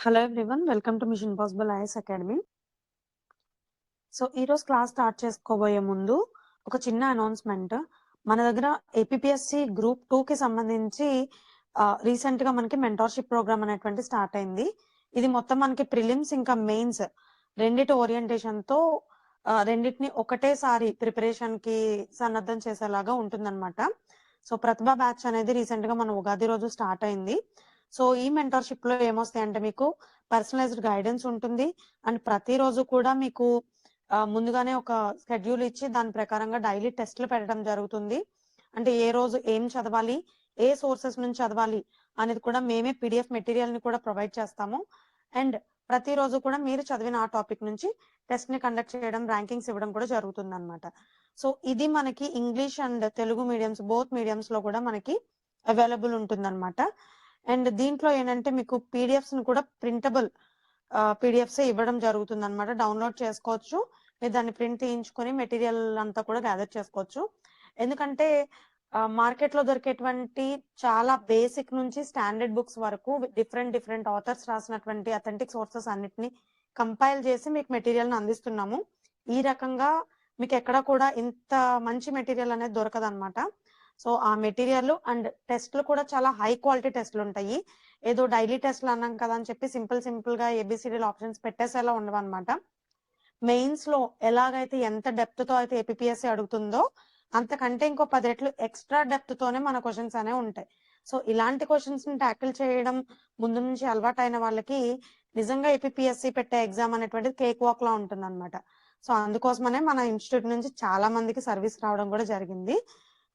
Hello everyone, welcome to mission impossible IS academy. So ఈరోజు class start చేసుకోబోయే ముందు ఒక చిన్న అనౌన్స్మెంట్. మన దగ్గర ఏపీఎస్సి గ్రూప్ 2కి సంబంధించి రీసెంట్ గా మనకి మెంటర్షిప్ ప్రోగ్రామ్ అనేటువంటి స్టార్ట్ అయింది. ఇది మొత్తం మనకి ప్రిలిమ్స్ ఇంకా మెయిన్స్ రెండిటి ఓరియంటేషన్ తో రెండింటిని ఒకటేసారి ప్రిపరేషన్ కి సన్నద్ధం చేసేలాగా ఉంటుందన్నమాట. సో ప్రతిభ బ్యాచ్ అనేది రీసెంట్ గా మన ఉగాది రోజు స్టార్ట్ అయింది. సో ఈ మెంటర్షిప్ లో ఏమొస్తాయంటే మీకు పర్సనలైజ్డ్ గైడెన్స్ ఉంటుంది అండ్ ప్రతిరోజు కూడా మీకు ముందుగానే ఒక షెడ్యూల్ ఇచ్చి దాని ప్రకారంగా డైలీ టెస్ట్లు పెట్టడం జరుగుతుంది. అంటే ఏ రోజు ఏం చదవాలి, ఏ సోర్సెస్ నుంచి చదవాలి అనేది కూడా మేమే పీడిఎఫ్ మెటీరియల్ ని కూడా ప్రొవైడ్ చేస్తాము. అండ్ ప్రతిరోజు కూడా మీరు చదివిన ఆ టాపిక్ నుంచి టెస్ట్ ని కండక్ట్ చేయడం, ర్యాంకింగ్స్ ఇవ్వడం కూడా జరుగుతుంది అనమాట. సో ఇది మనకి English and Telugu mediums both mediums లో కూడా మనకి అవైలబుల్ ఉంటుంది అనమాట. అండ్ దీంట్లో ఏంటంటే మీకు పీడిఎఫ్స్ ని కూడా ప్రింటబుల్ పీడిఎఫ్స్ ఇవ్వడం జరుగుతుంది అనమాట. డౌన్లోడ్ చేసుకోవచ్చు, మీరు దాన్ని ప్రింట్ తీయించుకొని మెటీరియల్ అంతా కూడా గ్యాదర్ చేసుకోవచ్చు. ఎందుకంటే మార్కెట్ లో దొరికేటువంటి చాలా బేసిక్ నుంచి స్టాండర్డ్ బుక్స్ వరకు డిఫరెంట్ ఆథర్స్ రాసినటువంటి అథెంటిక్ సోర్సెస్ అన్నిటిని కంపైల్ చేసి మీకు మెటీరియల్ ని అందిస్తున్నాము. ఈ రకంగా మీకు ఎక్కడ కూడా ఇంత మంచి మెటీరియల్ అనేది దొరకదు అనమాట. సో ఆ మెటీరియల్ అండ్ టెస్ట్లు కూడా చాలా హై క్వాలిటీ టెస్ట్లు ఉంటాయి. ఏదో డైలీ టెస్ట్లు అన్నాం కదా అని చెప్పి సింపుల్ గా ఏబిసిడీలు ఆప్షన్స్ పెట్టేసేలా ఉండవు అనమాట. మెయిన్స్ లో ఎలాగైతే ఎంత డెప్త్ తో అయితే ఏపీఎస్సి అడుగుతుందో అంతకంటే ఇంకో 10 రెట్లు ఎక్స్ట్రా డెప్త్ తోనే మన క్వశ్చన్స్ అనేవి ఉంటాయి. సో ఇలాంటి క్వశ్చన్స్ ని ట్యాకిల్ చేయడం ముందు నుంచి అలవాటైన వాళ్ళకి నిజంగా ఏపీఎస్సి పెట్టే ఎగ్జామ్ అనేటువంటిది కేక్ వాక్ లా ఉంటుంది అనమాట. సో అందుకోసమనే మన ఇన్స్టిట్యూట్ నుంచి చాలా మందికి సర్వీస్ రావడం కూడా జరిగింది.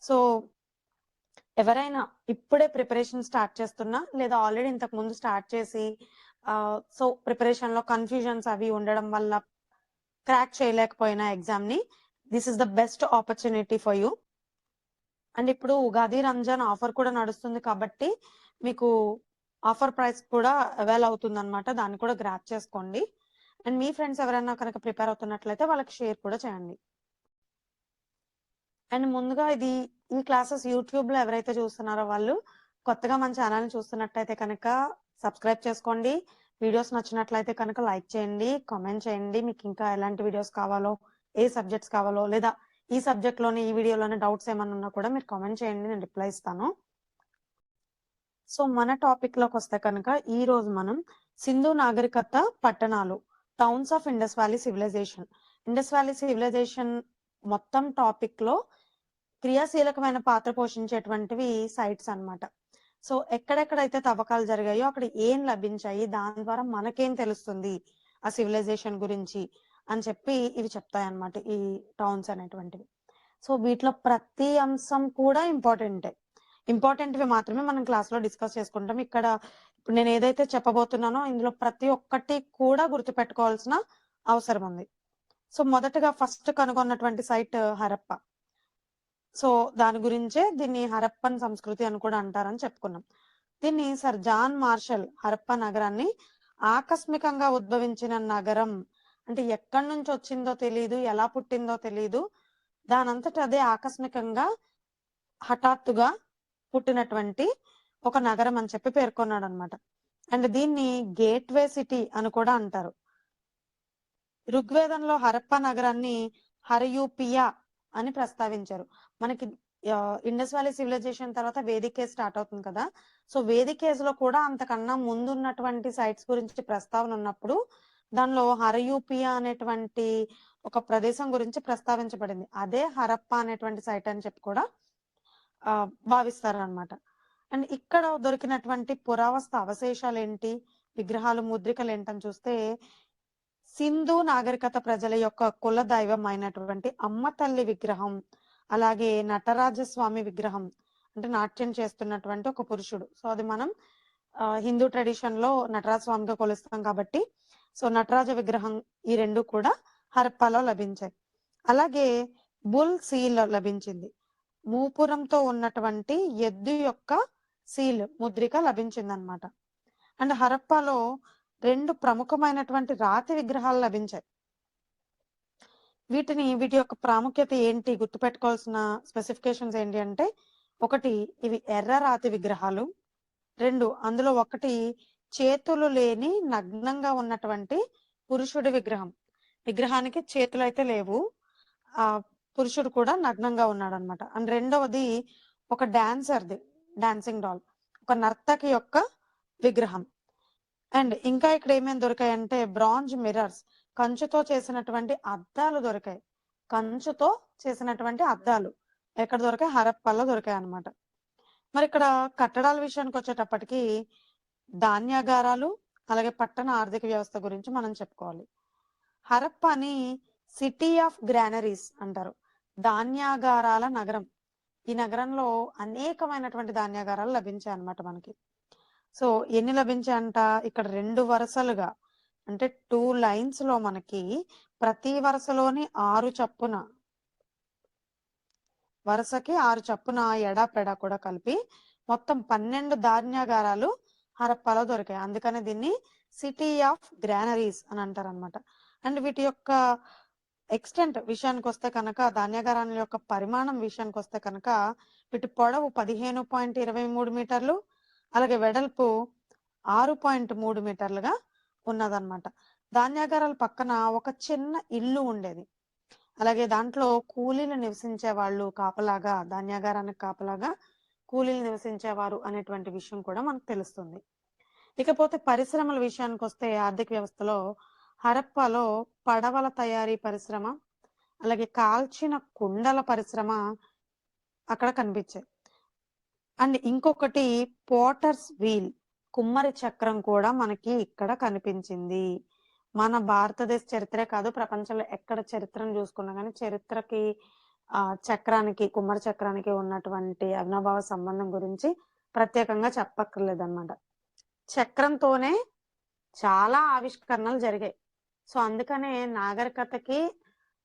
సో ఎవరైనా ఇప్పుడే ప్రిపరేషన్ స్టార్ట్ చేస్తున్నా లేదా ఆల్రెడీ ఇంతకు ముందు స్టార్ట్ చేసి సో ప్రిపరేషన్ లో కన్ఫ్యూజన్స్ అవి ఉండడం వల్ల క్రాక్ చేయలేకపోయినా ఎగ్జామ్ ని, this is the best opportunity for you. And ఇప్పుడు ఉగాది రంజాన్ ఆఫర్ కూడా నడుస్తుంది కాబట్టి మీకు ఆఫర్ ప్రైస్ కూడా అవైల్ అవుతుంది అనమాట. దాన్ని కూడా గ్రాప్ చేసుకోండి. అండ్ మీ ఫ్రెండ్స్ ఎవరైనా కనుక ప్రిపేర్ అవుతున్నట్లయితే వాళ్ళకి షేర్ కూడా చేయండి. అండ్ ముందుగా ఈ క్లాసెస్ యూట్యూబ్ లో ఎవరైతే చూస్తున్నారో వాళ్ళు కొత్తగా మన ఛానల్ ని చూస్తున్నట్లయితే కనుక సబ్స్క్రైబ్ చేసుకోండి. వీడియోస్ నచ్చినట్లయితే కనుక లైక్ చేయండి, కామెంట్ చేయండి. మీకు ఇంకా ఎలాంటి వీడియోస్ కావాలో, ఏ సబ్జెక్ట్స్ కావాలో, లేదా ఈ సబ్జెక్ట్ లోనే ఈ వీడియోలోనే డౌట్స్ ఏమన్నా ఉన్నా కూడా మీరు కామెంట్ చేయండి, నేను రిప్లై ఇస్తాను. సో మన టాపిక్ లోకి వస్తే కనుక ఈ రోజు మనం సింధు నాగరికత పట్టణాలు, towns of Indus valley civilization, Indus valley civilization మొత్తం టాపిక్ లో క్రియాశీలకమైన పాత్ర పోషించేటువంటివి సైట్స్ అన్నమాట. సో ఎక్కడెక్కడైతే తవ్వకాలు జరిగాయో అక్కడ ఏం లభించాయి, దాని ద్వారా మనకేం తెలుస్తుంది ఆ సివిలైజేషన్ గురించి అని చెప్పి ఇవి చెప్తాయి అన్నమాట ఈ టౌన్స్ అనేటువంటివి. సో వీటిలో ప్రతి అంశం కూడా ఇంపార్టెంట్వి మాత్రమే మనం క్లాస్ లో డిస్కస్ చేసుకుంటాం. ఇక్కడ ఇప్పుడు నేను ఏదైతే చెప్పబోతున్నానో ఇందులో ప్రతి ఒక్కటి కూడా గుర్తుపెట్టుకోవాల్సిన అవసరం ఉంది. సో మొదటగా ఫస్ట్ కనుగొన్నటువంటి సైట్ హరప్ప. సో దాని గురించే దీన్ని హరప్పన్ సంస్కృతి అని కూడా అంటారని చెప్పుకున్నాం. దీన్ని సర్ జాన్ మార్షల్ హరప్ప నగరాన్ని ఆకస్మికంగా ఉద్భవించిన నగరం, అంటే ఎక్కడి నుంచి వచ్చిందో తెలియదు, ఎలా పుట్టిందో తెలియదు, దానంతట అదే ఆకస్మికంగా హఠాత్తుగా పుట్టినటువంటి ఒక నగరం అని చెప్పి పేర్కొన్నాడు అనమాట. అండ్ దీన్ని గేట్వే సిటీ అని కూడా అంటారు. ఋగ్వేదంలో హరప్ప నగరాన్ని హరయూపియా అని ప్రస్తావించారు. మనకి ఇండస్ వ్యాలీ సివిలైజేషన్ తర్వాత వేదికే స్టార్ట్ అవుతుంది కదా. సో వేదికేజ్ లో కూడా అంతకన్నా ముందున్నటువంటి సైట్స్ గురించి ప్రస్తావన ఉన్నప్పుడు దానిలో హరయూపియా అనేటువంటి ఒక ప్రదేశం గురించి ప్రస్తావించబడింది. అదే హరప్ప అనేటువంటి సైట్ అని చెప్పి కూడా భావిస్తారు అనమాట. అండ్ ఇక్కడ దొరికినటువంటి పురావస్తు అవశేషాలు ఏంటి, విగ్రహాలు, ముద్రికలు ఏంటని చూస్తే సింధు నాగరికత ప్రజల యొక్క కుల దైవం అయినటువంటి అమ్మ తల్లి విగ్రహం, అలాగే నటరాజస్వామి విగ్రహం, అంటే నాట్యం చేస్తున్నటువంటి ఒక పురుషుడు. సో అది మనం హిందూ ట్రెడిషన్ లో నటరాజ స్వామిగా కొలుస్తాం కాబట్టి సో నటరాజ విగ్రహం ఈ రెండు కూడా హరప్పాలో లభించాయి. అలాగే బుల్ సీల్ లభించింది. మూపురంతో ఉన్నటువంటి ఎద్దు యొక్క సీల్ ముద్రిక లభించింది అనమాట. అండ్ హరప్పాలో 2 ప్రముఖమైనటువంటి రాతి విగ్రహాలు లభించాయి. వీటి యొక్క ప్రాముఖ్యత ఏంటి, గుర్తుపెట్టుకోవాల్సిన స్పెసిఫికేషన్స్ ఏంటి అంటే, ఒకటి ఇవి ఎర్ర రాతి విగ్రహాలు, 2 అందులో ఒకటి చేతులు లేని నగ్నంగా ఉన్నటువంటి పురుషుడి విగ్రహం. విగ్రహానికి చేతులు అయితే లేవు. ఆ పురుషుడు కూడా నగ్నంగా ఉన్నాడనమాట. అండ్ రెండవది ఒక డాన్సర్ది, డాన్సింగ్ డాల్, ఒక నర్తకి యొక్క విగ్రహం. అండ్ ఇంకా ఇక్కడ ఏమేమి దొరికాయంటే బ్రాంజ్ మిర్రర్స్, కంచుతో చేసినటువంటి అద్దాలు దొరికాయి. కంచుతో చేసినటువంటి అద్దాలు ఎక్కడ దొరికాయి? హరప్పాలో దొరికాయి అన్నమాట. మరి ఇక్కడ కట్టడాల విషయానికి వచ్చేటప్పటికి ధాన్యాగారాలు, అలాగే పట్టణ ఆర్థిక వ్యవస్థ గురించి మనం చెప్పుకోవాలి. హరప్పాని సిటీ ఆఫ్ గ్రానరీస్ అంటారు, ధాన్యాగారాల నగరం. ఈ నగరంలో అనేకమైనటువంటి ధాన్యాగారాలు లభించాయి అన్నమాట మనకి. సో ఎన్ని లభించాయంట? ఇక్కడ 2 వరుసలుగా, అంటే 2 లైన్స్ లో మనకి ప్రతి వరుసలోని 6 చప్పున, వరుసకి 6 చప్పున ఎడాపెడా కూడా కలిపి మొత్తం 12 ధాన్యాగారాలు హరప్పాలో దొరికాయి. అందుకనే దీన్ని సిటీ ఆఫ్ గ్రానరీస్ అని అంటారు అనమాట. అండ్ వీటి యొక్క ఎక్స్టెంట్ విషయానికి వస్తే కనుక, ధాన్యాగారాల యొక్క పరిమాణం విషయానికి వస్తే కనుక, వీటి పొడవు 15.23 మీటర్లు, అలాగే వెడల్పు 6.3 మీటర్లుగా ఉన్నదన్నమాట. ధాన్యాగారాల పక్కన ఒక చిన్న ఇల్లు ఉండేది. అలాగే దాంట్లో కూలీలు నివసించే వాళ్ళు కాపలాగా, ధాన్యాగారానికి కాపలాగా కూలీలు నివసించేవారు అనేటువంటి విషయం కూడా మనకు తెలుస్తుంది. ఇకపోతే పరిశ్రమల విషయానికి వస్తే ఆర్థిక వ్యవస్థలో హరప్పాలో పడవల తయారీ పరిశ్రమ, అలాగే కాల్చిన కుండల పరిశ్రమ అక్కడ కనిపించాయి. అండ్ ఇంకొకటి పోటర్స్ వీల్, కుమ్మరి చక్రం కూడా మనకి ఇక్కడ కనిపించింది. మన భారతదేశ చరిత్రే కాదు, ప్రపంచంలో ఎక్కడ చరిత్రను చూసుకున్నా కానీ చరిత్రకి చక్రానికి, కుమ్మరి చక్రానికి ఉన్నటువంటి అవినాభావ సంబంధం గురించి ప్రత్యేకంగా చెప్పక్కర్లేదన్నమాట. చక్రంతోనే చాలా ఆవిష్కరణలు జరిగాయి. సో అందుకనే నాగరికతకి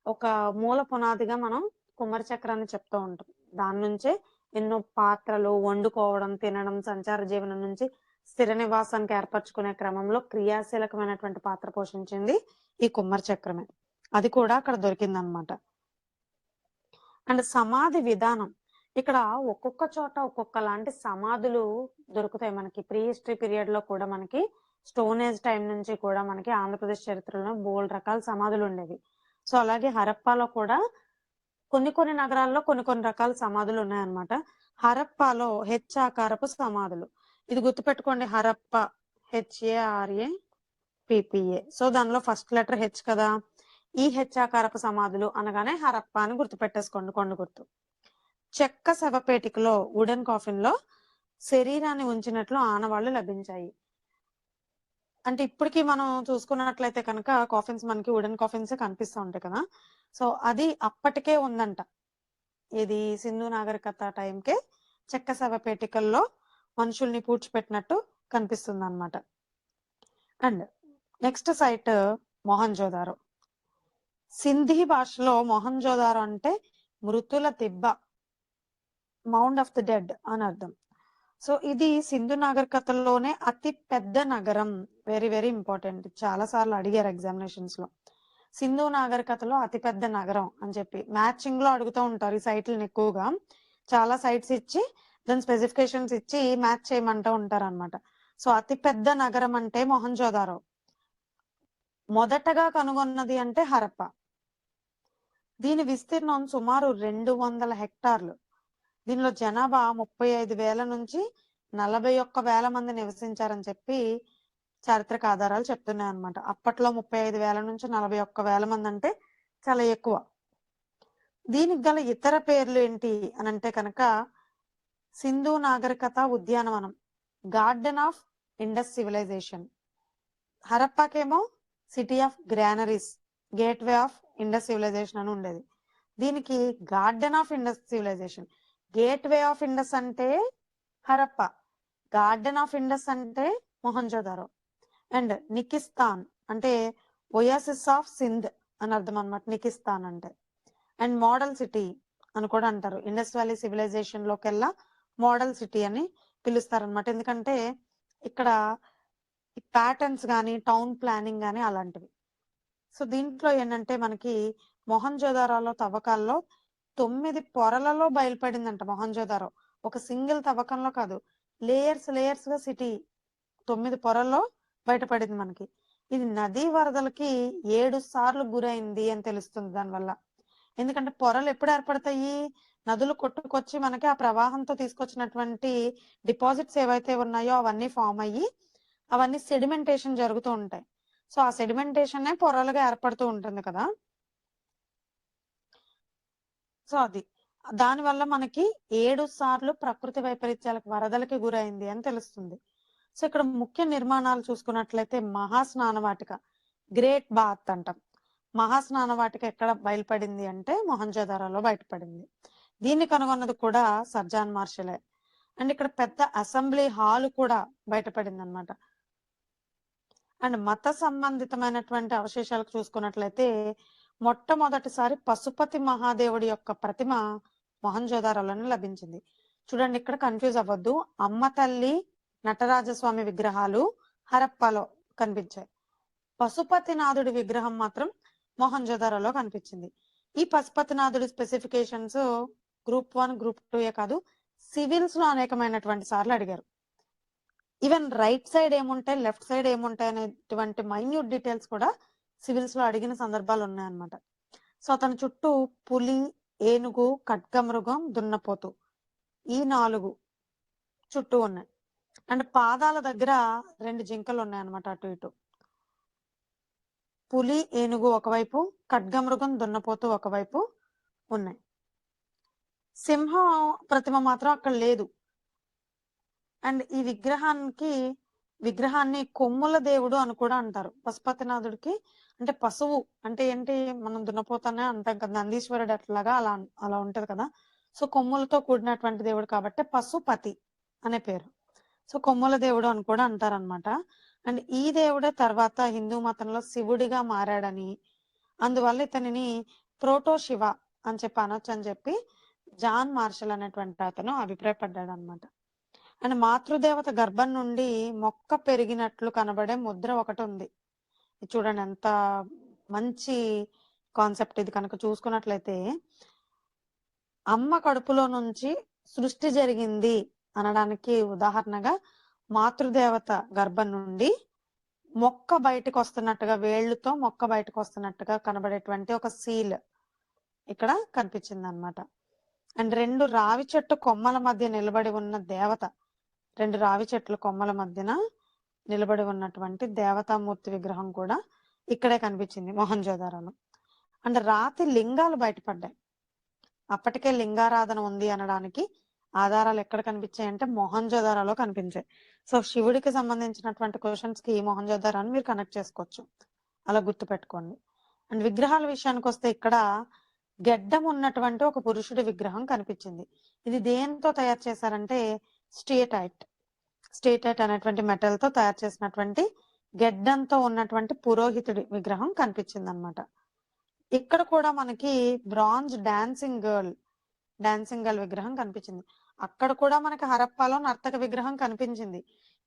ఒక మూల పునాదిగా మనం కుమ్మరి చక్రాన్ని చెప్తూ ఉంటాం. దాని నుంచే ఎన్నో పాత్రలు వండుకోవడం, తినడం, సంచార జీవనం నుంచి స్థిర నివాసానికి ఏర్పరచుకునే క్రమంలో క్రియాశీలకమైనటువంటి పాత్ర పోషించింది ఈ కుమ్మరి చక్రమే. అది కూడా అక్కడ దొరికిందనమాట. అండ్ సమాధి విధానం, ఇక్కడ ఒక్కొక్క చోట ఒక్కొక్క లాంటి సమాధులు దొరుకుతాయి మనకి. ప్రీ హిస్టరీ పీరియడ్ లో కూడా మనకి, స్టోన్ ఏజ్ టైం నుంచి కూడా మనకి ఆంధ్రప్రదేశ్ చరిత్రలో బోల్డ్ రకాల సమాధులు ఉండేవి. సో అలాగే హరప్పాలో కూడా కొన్ని నగరాల్లో కొన్ని రకాల సమాధులు ఉన్నాయన్నమాట. హరప్పాలో హెచ్ ఆకారపు సమాధులు, ఇది గుర్తుపెట్టుకోండి. హరప్ప HARAPPA. సో దానిలో ఫస్ట్ లెటర్ హెచ్ కదా. ఈ హెచ్ ఆకారపు సమాధులు అనగానే హరప్ప అని గుర్తుపెట్టేసుకోండి, కొండ గుర్తు. చెక్క శవపేటికలో, వుడెన్ కాఫిన్ లో శరీరాన్ని ఉంచినట్లు ఆనవాళ్లు లభించాయి. అంటే ఇప్పటికీ మనం చూసుకున్నట్లయితే కనుక కాఫిన్స్ మనకి వుడెన్ కాఫిన్స్ కనిపిస్తూ ఉంటాయి కదా. సో అది అప్పటికే ఉందంట. ఇది సింధు నాగరికత టైంకే చెక్క శవపేటికల్లో మనుషుల్ని పూడ్చిపెట్టినట్టు కనిపిస్తుంది అనమాట. And next site Mohenjodaro. Sindhi భాషలో మొహంజోదారో అంటే మృతుల దిబ్బ, మౌండ్ ఆఫ్ ది డెడ్ అని అర్థం. సో ఇది సింధు నాగరికతలోనే అతి పెద్ద నగరం. వెరీ వెరీ ఇంపార్టెంట్, చాలా సార్లు అడిగారు ఎగ్జామినేషన్స్ లో. సింధు నాగరికతలో అతిపెద్ద నగరం అని చెప్పి మ్యాచింగ్ లో అడుగుతూ ఉంటారు ఈ సైట్లను ఎక్కువగా. చాలా సైట్స్ ఇచ్చి దాని స్పెసిఫికేషన్స్ ఇచ్చి మ్యాచ్ చేయమంటూ ఉంటారు అనమాట. సో అతిపెద్ద నగరం అంటే మొహంజోదారో. మొదటగా కనుగొన్నది అంటే హరప్ప. దీని విస్తీర్ణం సుమారు 200 హెక్టార్లు. దీనిలో జనాభా 35,000 నుంచి 41,000 మంది నివసించారని చెప్పి చారిత్రక ఆధారాలు చెప్తున్నాయి అనమాట. అప్పట్లో 35,000 నుంచి 41,000 మంది అంటే చాలా ఎక్కువ. దీనికి గల ఇతర పేర్లు ఏంటి అని అంటే కనుక, సింధు నాగరికత ఉద్యానవనం, గార్డెన్ ఆఫ్ ఇండస్ సివిలైజేషన్. హరప్పాకేమో city of granaries, gateway of Indus civilization అని ఉండేది. దీనికి garden of Indus civilization. Gateway of Indus అంటే హరప్ప, గార్డెన్ ఆఫ్ ఇండస్ అంటే మొహంజోదారో. అండ్ నికిస్తాన్ అంటే ఒయాసిస్ ఆఫ్ సింధ్ అని అర్థం అనమాట, నికిస్తాన్ అంటే. అండ్ మోడల్ సిటీ అని కూడా అంటారు. ఇండస్ వ్యాలీ సివిలైజేషన్ లోకెల్లా మోడల్ సిటీ అని పిలుస్తారనమాట. ఎందుకంటే ఇక్కడ ప్యాటర్న్స్ కానీ, టౌన్ ప్లానింగ్ కానీ అలాంటివి. సో దీంట్లో ఏంటంటే మనకి మొహంజోదారోలో తవ్వకాల్లో 9 పొరలలో బయలుపడిందంట మొహంజోదారో. ఒక సింగిల్ తవ్వకంలో కాదు, లేయర్స్ గా సిటీ 9 పొరల్లో బయటపడింది మనకి. ఇది నదీ వరదలకి 7 సార్లు గురైంది అని తెలుస్తుంది దానివల్ల. ఎందుకంటే పొరలు ఎప్పుడు ఏర్పడతాయి? నదులు కొట్టుకొచ్చి మనకి ఆ ప్రవాహంతో తీసుకొచ్చినటువంటి డిపాజిట్స్ ఏవైతే ఉన్నాయో అవన్నీ ఫామ్ అయ్యి, అవన్నీ సెడిమెంటేషన్ జరుగుతూ ఉంటాయి. సో, ఆ సెడిమెంటేషనే పొరలుగా ఏర్పడుతూ ఉంటుంది కదా! సో, అది. దానివల్ల మనకి 7 సార్లు ప్రకృతి వైపరీత్యాలకు, వరదలకి గురైంది అని తెలుస్తుంది. సో, ఇక్కడ ముఖ్య నిర్మాణాలు చూసుకున్నట్లయితే మహాస్నానవాటిక, గ్రేట్ బాత్ అంటాం. మహాస్నానవాటిక ఎక్కడ బయలుపడింది అంటే మొహంజోదారోలో బయటపడింది. దీన్ని కనుగొన్నది కూడా సర్ జాన్ మార్షలే. అండ్ ఇక్కడ పెద్ద అసెంబ్లీ హాల్ కూడా బయటపడిందన్నమాట. అండ్ మత సంబంధితమైనటువంటి అవశేషాలకు చూసుకున్నట్లయితే మొట్టమొదటిసారి పశుపతి మహాదేవుడి యొక్క ప్రతిమ మొహంజోదారోలోనే లభించింది. చూడండి, ఇక్కడ కన్ఫ్యూజ్ అవ్వద్దు. అమ్మ తల్లి, నటరాజస్వామి విగ్రహాలు హరప్పాలో కనిపించాయి. పశుపతినాథుడి విగ్రహం మాత్రం మొహంజోదారోలో కనిపించింది. ఈ పశుపతినాథుడి స్పెసిఫికేషన్స్ గ్రూప్ 1, గ్రూప్ 2 కాదు, సివిల్స్ లో అనేకమైనటువంటి సార్లు అడిగారు. ఈవెన్ రైట్ సైడ్ ఏముంటాయి, లెఫ్ట్ సైడ్ ఏముంటాయి అనేటువంటి మైన్యూట్ డీటెయిల్స్ కూడా సివిల్స్ లో అడిగిన సందర్భాలు ఉన్నాయన్నమాట. సో, అతని చుట్టూ పులి, ఏనుగు, ఖడ్గమృగం, దున్నపోతు ఈ 4 చుట్టూ ఉన్నాయి. అండ్ పాదాల దగ్గర 2 జింకలు ఉన్నాయన్నమాట అటు ఇటు. పులి, ఏనుగు ఒకవైపు, ఖడ్గమృగం, దున్నపోతు ఒకవైపు ఉన్నాయి. సింహం ప్రతిమ మాత్రం అక్కడ లేదు. అండ్ ఈ విగ్రహాన్ని కొమ్ముల దేవుడు అని కూడా అంటారు. పశుపతినాథుడికి అంటే పశువు అంటే ఏంటి, మనం దున్నపోతానే అంటాం కదా, నందీశ్వరుడు అట్లాగా అలా ఉంటది కదా. సో, కొమ్ములతో కూడినటువంటి దేవుడు కాబట్టి పశుపతి అనే పేరు. సో, కొమ్ముల దేవుడు అని కూడా అంటారనమాట. అండ్ ఈ దేవుడే తర్వాత హిందూ మతంలో శివుడిగా మారాడని, అందువల్ల ఇతనిని ప్రోటో శివ అని చెప్పి అనొచ్చు అని చెప్పి జాన్ మార్షల్ అనేటువంటి అతను అభిప్రాయపడ్డాడు అనమాట. అండ్ మాతృదేవత గర్భం నుండి మొక్క పెరిగినట్లు కనబడే ముద్ర ఒకటి ఉంది. చూడండి ఎంత మంచి కాన్సెప్ట్ ఇది. కనుక చూసుకున్నట్లయితే అమ్మ కడుపులో నుంచి సృష్టి జరిగింది అనడానికి ఉదాహరణగా మాతృదేవత గర్భం నుండి మొక్క బయటకు వస్తున్నట్టుగా, వేళ్లతో మొక్క బయటకు వస్తున్నట్టుగా కనబడేటువంటి ఒక సీల్ ఇక్కడ కనిపించింది అనమాట. అండ్ 2 రావి చెట్టు కొమ్మల మధ్య నిలబడి ఉన్న దేవత, 2 రావి చెట్ల కొమ్మల మధ్యన నిలబడి ఉన్నటువంటి దేవతామూర్తి విగ్రహం కూడా ఇక్కడే కనిపించింది మొహంజోదారోలో. అండ్ రాతి లింగాలు బయటపడ్డాయి. అప్పటికే లింగారాధన ఉంది అనడానికి ఆధారాలు ఎక్కడ కనిపించాయి అంటే మొహంజోదారోలో కనిపించాయి. సో, శివుడికి సంబంధించినటువంటి క్వశ్చన్స్ కి మొహంజోదారోని మీరు కనెక్ట్ చేసుకోవచ్చు, అలా గుర్తుపెట్టుకోండి. అండ్ విగ్రహాల విషయానికి వస్తే ఇక్కడ గెడ్డం ఉన్నటువంటి ఒక పురుషుడి విగ్రహం కనిపించింది. ఇది దేంతో తయారు చేశారంటే స్టేటైట్ అనేటువంటి మెటల్ తో తయారు చేసినటువంటి గెడ్డంతో ఉన్నటువంటి పురోహితుడి విగ్రహం కనిపించింది అనమాట. ఇక్కడ కూడా మనకి బ్రాంజ్ డాన్సింగ్ గర్ల్ విగ్రహం కనిపించింది. అక్కడ కూడా మనకి హరప్పాలో నర్తక విగ్రహం కనిపించింది.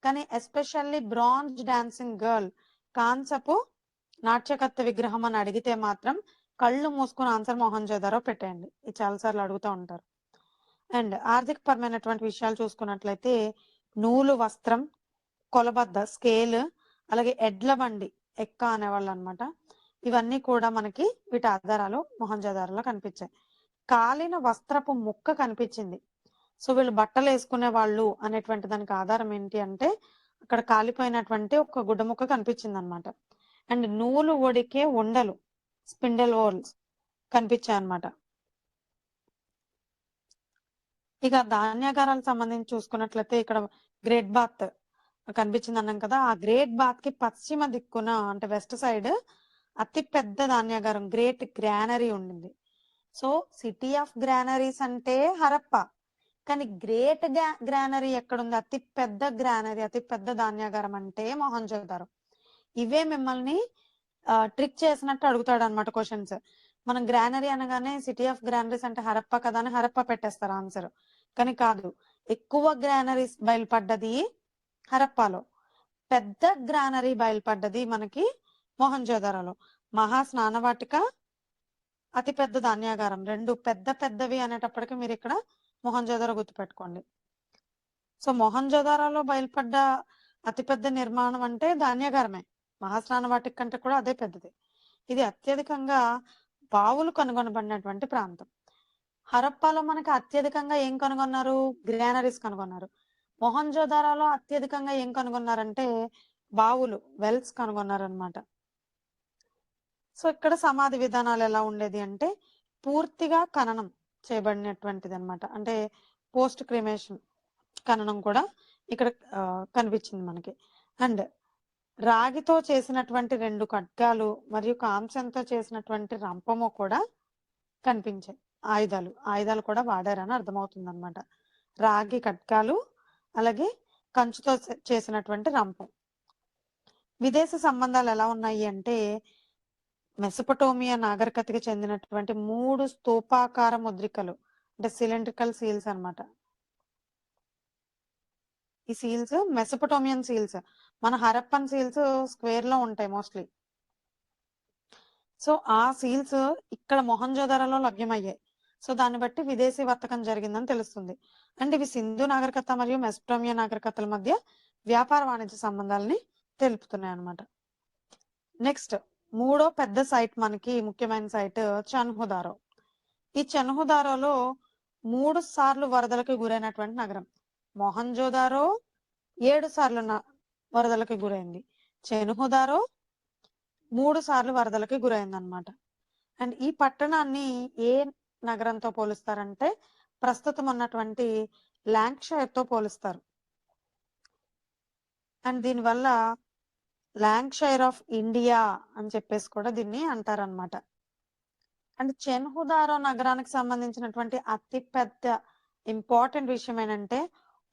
కానీ ఎస్పెషల్లీ బ్రాంజ్ డాన్సింగ్ గర్ల్, కాంసపు నాట్యకత్త విగ్రహం అని అడిగితే మాత్రం కళ్ళు మూసుకుని ఆన్సర్ మొహంజోదారో పెట్టేయండి. ఇది చాలా సార్లు అడుగుతూ ఉంటారు. అండ్ ఆర్థిక పరమైనటువంటి విషయాలు చూసుకున్నట్లయితే నూలు వస్త్రం, కొలబద్ద, స్కేల్, అలాగే ఎడ్ల బండి, ఎక్క అనేవాళ్ళు అనమాట. ఇవన్నీ కూడా మనకి వీటి ఆధారాలు మొహంజోదారోలో కనిపించాయి. కాలిన వస్త్రపు ముక్క కనిపించింది. సో, వీళ్ళు బట్టలు వేసుకునే వాళ్ళు అనేటువంటి దానికి ఆధారం ఏంటి అంటే అక్కడ కాలిపోయినటువంటి ఒక గుడ్డ ముక్క కనిపించింది అనమాట. అండ్ నూలు ఒడికే ఉండలు, స్పిండల్ వోల్స్ కనిపించాయి అనమాట. ఇక ధాన్యాగారాలకు సంబంధించి చూసుకున్నట్లయితే ఇక్కడ గ్రేట్ బాత్ కనిపించింది అన్నాం కదా. ఆ గ్రేట్ బాత్ కి పశ్చిమ దిక్కున అంటే వెస్ట్ సైడ్ అతి పెద్ద ధాన్యాగారం గ్రేట్ గ్రానరీ ఉండింది. సో, సిటీ ఆఫ్ గ్రానరీస్ అంటే హరప్ప, కానీ గ్రేట్ గ్రానరీ ఎక్కడుంది, అతి పెద్ద ధాన్యాగారం అంటే మొహంజోదారో. ఇవే మిమ్మల్ని ట్రిక్ చేసినట్టు అడుగుతాడు అనమాట క్వశ్చన్స్. మనం గ్రానరీ అనగానే సిటీ ఆఫ్ గ్రానరీస్ అంటే హరప్ప కదా అని హరప్ప పెట్టేస్తారు ఆన్సర్. కానీ కాదు, ఎక్కువ గ్రానరీస్ బయలుపడ్డది హరప్పాలో, పెద్ద గ్రానరీ బయలుపడ్డది మనకి మొహంజోదారోలో. మహా స్నానవాటిక, అతి పెద్ద ధాన్యాగారం, 2 పెద్దవి అనేటప్పటికీ మీరు ఇక్కడ మొహంజోదారో గుర్తుపెట్టుకోండి. సో, మొహంజోదారోలో బయలుపడ్డ అతిపెద్ద నిర్మాణం అంటే ధాన్యాగారమే. మహాస్నాన వాటిక కంటే కూడా అదే పెద్దది. ఇది అత్యధికంగా బావులు కనుగొనబడినటువంటి ప్రాంతం. హరప్పాలో మనకి అత్యధికంగా ఏం కనుగొన్నారు? గ్రానరీస్ కనుగొన్నారు. మొహంజోదారోలో అత్యధికంగా ఏం కనుగొన్నారంటే బావులు, వెల్స్ కనుగొన్నారనమాట. సో ఇక్కడ సమాధి విధానాలు ఎలా ఉండేది అంటే పూర్తిగా ఖననం చేయబడినటువంటిది అనమాట. అంటే పోస్ట్ క్రిమేషన్ ఖననం కూడా ఇక్కడ కనిపించింది మనకి. అండ్ రాగితో చేసినటువంటి 2 ఖడ్గాలు మరియు కాంస్యంతో చేసినటువంటి రంపము కూడా కనిపించాయి. ఆయుధాలు కూడా వాడారని అర్థమవుతుంది అనమాట. రాగి ఖడ్గాలు అలాగే కంచుతో చేసినటువంటి రంపం. విదేశీ సంబంధాలు ఎలా ఉన్నాయి అంటే మెసొపటోమియా నాగరికతకి చెందినటువంటి 3 స్తూపాకార ముద్రికలు అంటే సిలిండ్రికల్ సీల్స్ అన్నమాట. ఈ సీల్స్ మెసొపటోమియన్ సీల్స్. మన హరప్పన్ సీల్స్ స్క్వేర్ లో ఉంటాయి మోస్ట్లీ. సో ఆ సీల్స్ ఇక్కడ మొహంజోదారోలో లభ్యమయ్యాయి. సో దాన్ని బట్టి విదేశీ వర్తకం జరిగిందని తెలుస్తుంది. అండ్ ఇవి సింధు నాగరికత మరియు మెసొపటోమియా నాగరికతల మధ్య వ్యాపార వాణిజ్య సంబంధాలని తెలుపుతున్నాయి అన్నమాట. నెక్స్ట్ మూడో పెద్ద సైట్ మనకి ముఖ్యమైన సైట్ చన్హుదారో. ఈ చన్హుదారోలో 3 సార్లు వరదలకు గురైనటువంటి నగరం. మొహంజోదారో 7 సార్లు వరదలకు గురైంది. చన్హుదారో 3 సార్లు వరదలకి గురైందనమాట. అండ్ ఈ పట్టణాన్ని ఏ నగరంతో పోలుస్తారంటే ప్రస్తుతం ఉన్నటువంటి ల్యాంక్షైర్ తో పోలుస్తారు. అండ్ దీనివల్ల ల్యాంక్షైర్ ఆఫ్ ఇండియా అని చెప్పేసి కూడా దీన్ని అంటారనమాట. అండ్ చన్హుదారో నగరానికి సంబంధించినటువంటి అతి పెద్ద ఇంపార్టెంట్ విషయం ఏంటంటే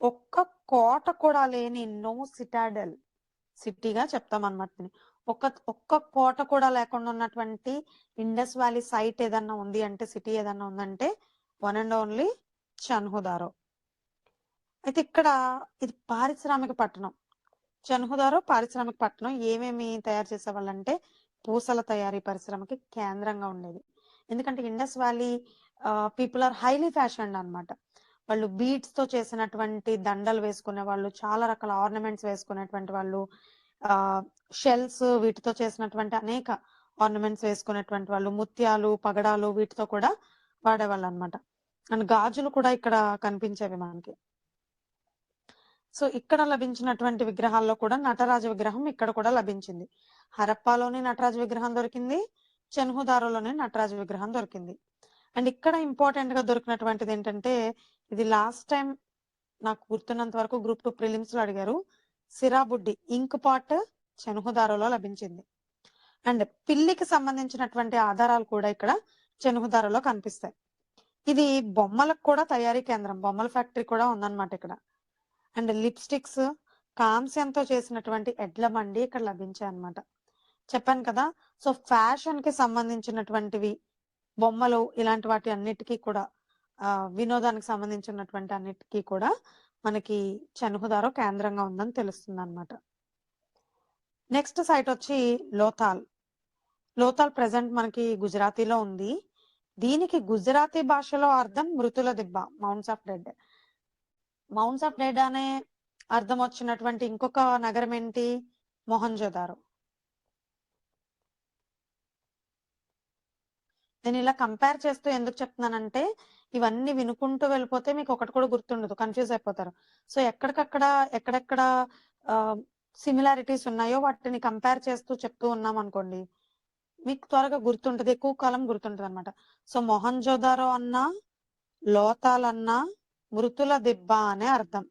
ఒక్క కోట కూడా లేని నో సిటాడెల్ సిటీగా చెప్తాం అనమాట. ఒక్క కోట కూడా లేకుండా ఉన్నటువంటి ఇండస్ వ్యాలీ సైట్ ఏదన్నా ఉంది అంటే సిటీ ఏదన్నా ఉందంటే వన్ అండ్ ఓన్లీ చన్హుదారో. అయితే ఇక్కడ ఇది పారిశ్రామిక పట్టణం. చన్హుదారో పారిశ్రామిక పట్టణం. ఏమేమి తయారు చేసేవాళ్ళంటే పూసల తయారీ పరిశ్రమకి కేంద్రంగా ఉండేది. ఎందుకంటే Indus Valley people are highly fashioned అనమాట. వాళ్ళు బీడ్స్ తో చేసినటువంటి దండలు వేసుకునే వాళ్ళు, చాలా రకాల ఆర్నమెంట్స్ వేసుకునేటువంటి వాళ్ళు, షెల్స్ వీటితో చేసినటువంటి అనేక ఆర్నమెంట్స్ వేసుకునేటువంటి వాళ్ళు, ముత్యాలు, పగడాలు వీటితో కూడా వాడేవాళ్ళు అనమాట. అండ్ గాజులు కూడా ఇక్కడ కనిపించేవి మనకి. సో ఇక్కడ లభించినటువంటి విగ్రహాల్లో కూడా నటరాజ విగ్రహం ఇక్కడ కూడా లభించింది. హరప్పాలోని నటరాజ విగ్రహం దొరికింది, చన్హుదారోలోని నటరాజ విగ్రహం దొరికింది. అండ్ ఇక్కడ ఇంపార్టెంట్ గా దొరికినటువంటిది ఏంటంటే ఇది లాస్ట్ టైం నాకు గుర్తున్నంత వరకు గ్రూప్ 2 ప్రిలిమ్స్ లో అడిగారు. సిరాబుడ్డి ఇంక్ పాట్ చన్హుదారోలో లభించింది. అండ్ పిల్లికి సంబంధించినటువంటి ఆధారాలు కూడా ఇక్కడ చన్హుదారోలో కనిపిస్తాయి. ఇది బొమ్మలకు కూడా తయారీ కేంద్రం, బొమ్మల ఫ్యాక్టరీ కూడా ఉందన్నమాట ఇక్కడ. అండ్ లిప్స్టిక్స్, కాంస్యంతో చేసినటువంటి ఎడ్ల బండి ఇక్కడ లభించాయి అన్నమాట. చెప్పాను కదా. సో ఫ్యాషన్ కి సంబంధించినటువంటివి, బొమ్మలు, ఇలాంటి వాటి అన్నిటికీ కూడా వినోదానికి సంబంధించినటువంటి అన్నిటికీ కూడా మనకి చన్హుదారో కేంద్రంగా ఉందని తెలుస్తుంది అనమాట. నెక్స్ట్ సైట్ వచ్చి లోథాల్. లోథాల్ ప్రెసెంట్ మనకి గుజరాతీలో ఉంది. దీనికి గుజరాతీ భాషలో అర్థం మృతుల దిబ్బ, mounts of dead. Mounts of dead అనే అర్థం వచ్చినటువంటి ఇంకొక నగరం ఏంటి? మొహంజోదారో. నేను ఇలా కంపేర్ చేస్తూ ఎందుకు చెప్తున్నానంటే ఇవన్నీ వినుకుంటూ వెళ్ళిపోతే మీకు ఒకటి కూడా గుర్తుండదు, కన్ఫ్యూజ్ అయిపోతారు. సో ఎక్కడెక్కడ సిమిలారిటీస్ ఉన్నాయో వాటిని కంపేర్ చేస్తూ చెప్తూ ఉన్నాం అనుకోండి మీకు త్వరగా గుర్తుంటది, ఎక్కువ కాలం గుర్తుంటది అనమాట. సో మొహంజోదారో అన్నా, లోథాల్ అన్నా మృతుల దిబ్బ అనే అర్థం.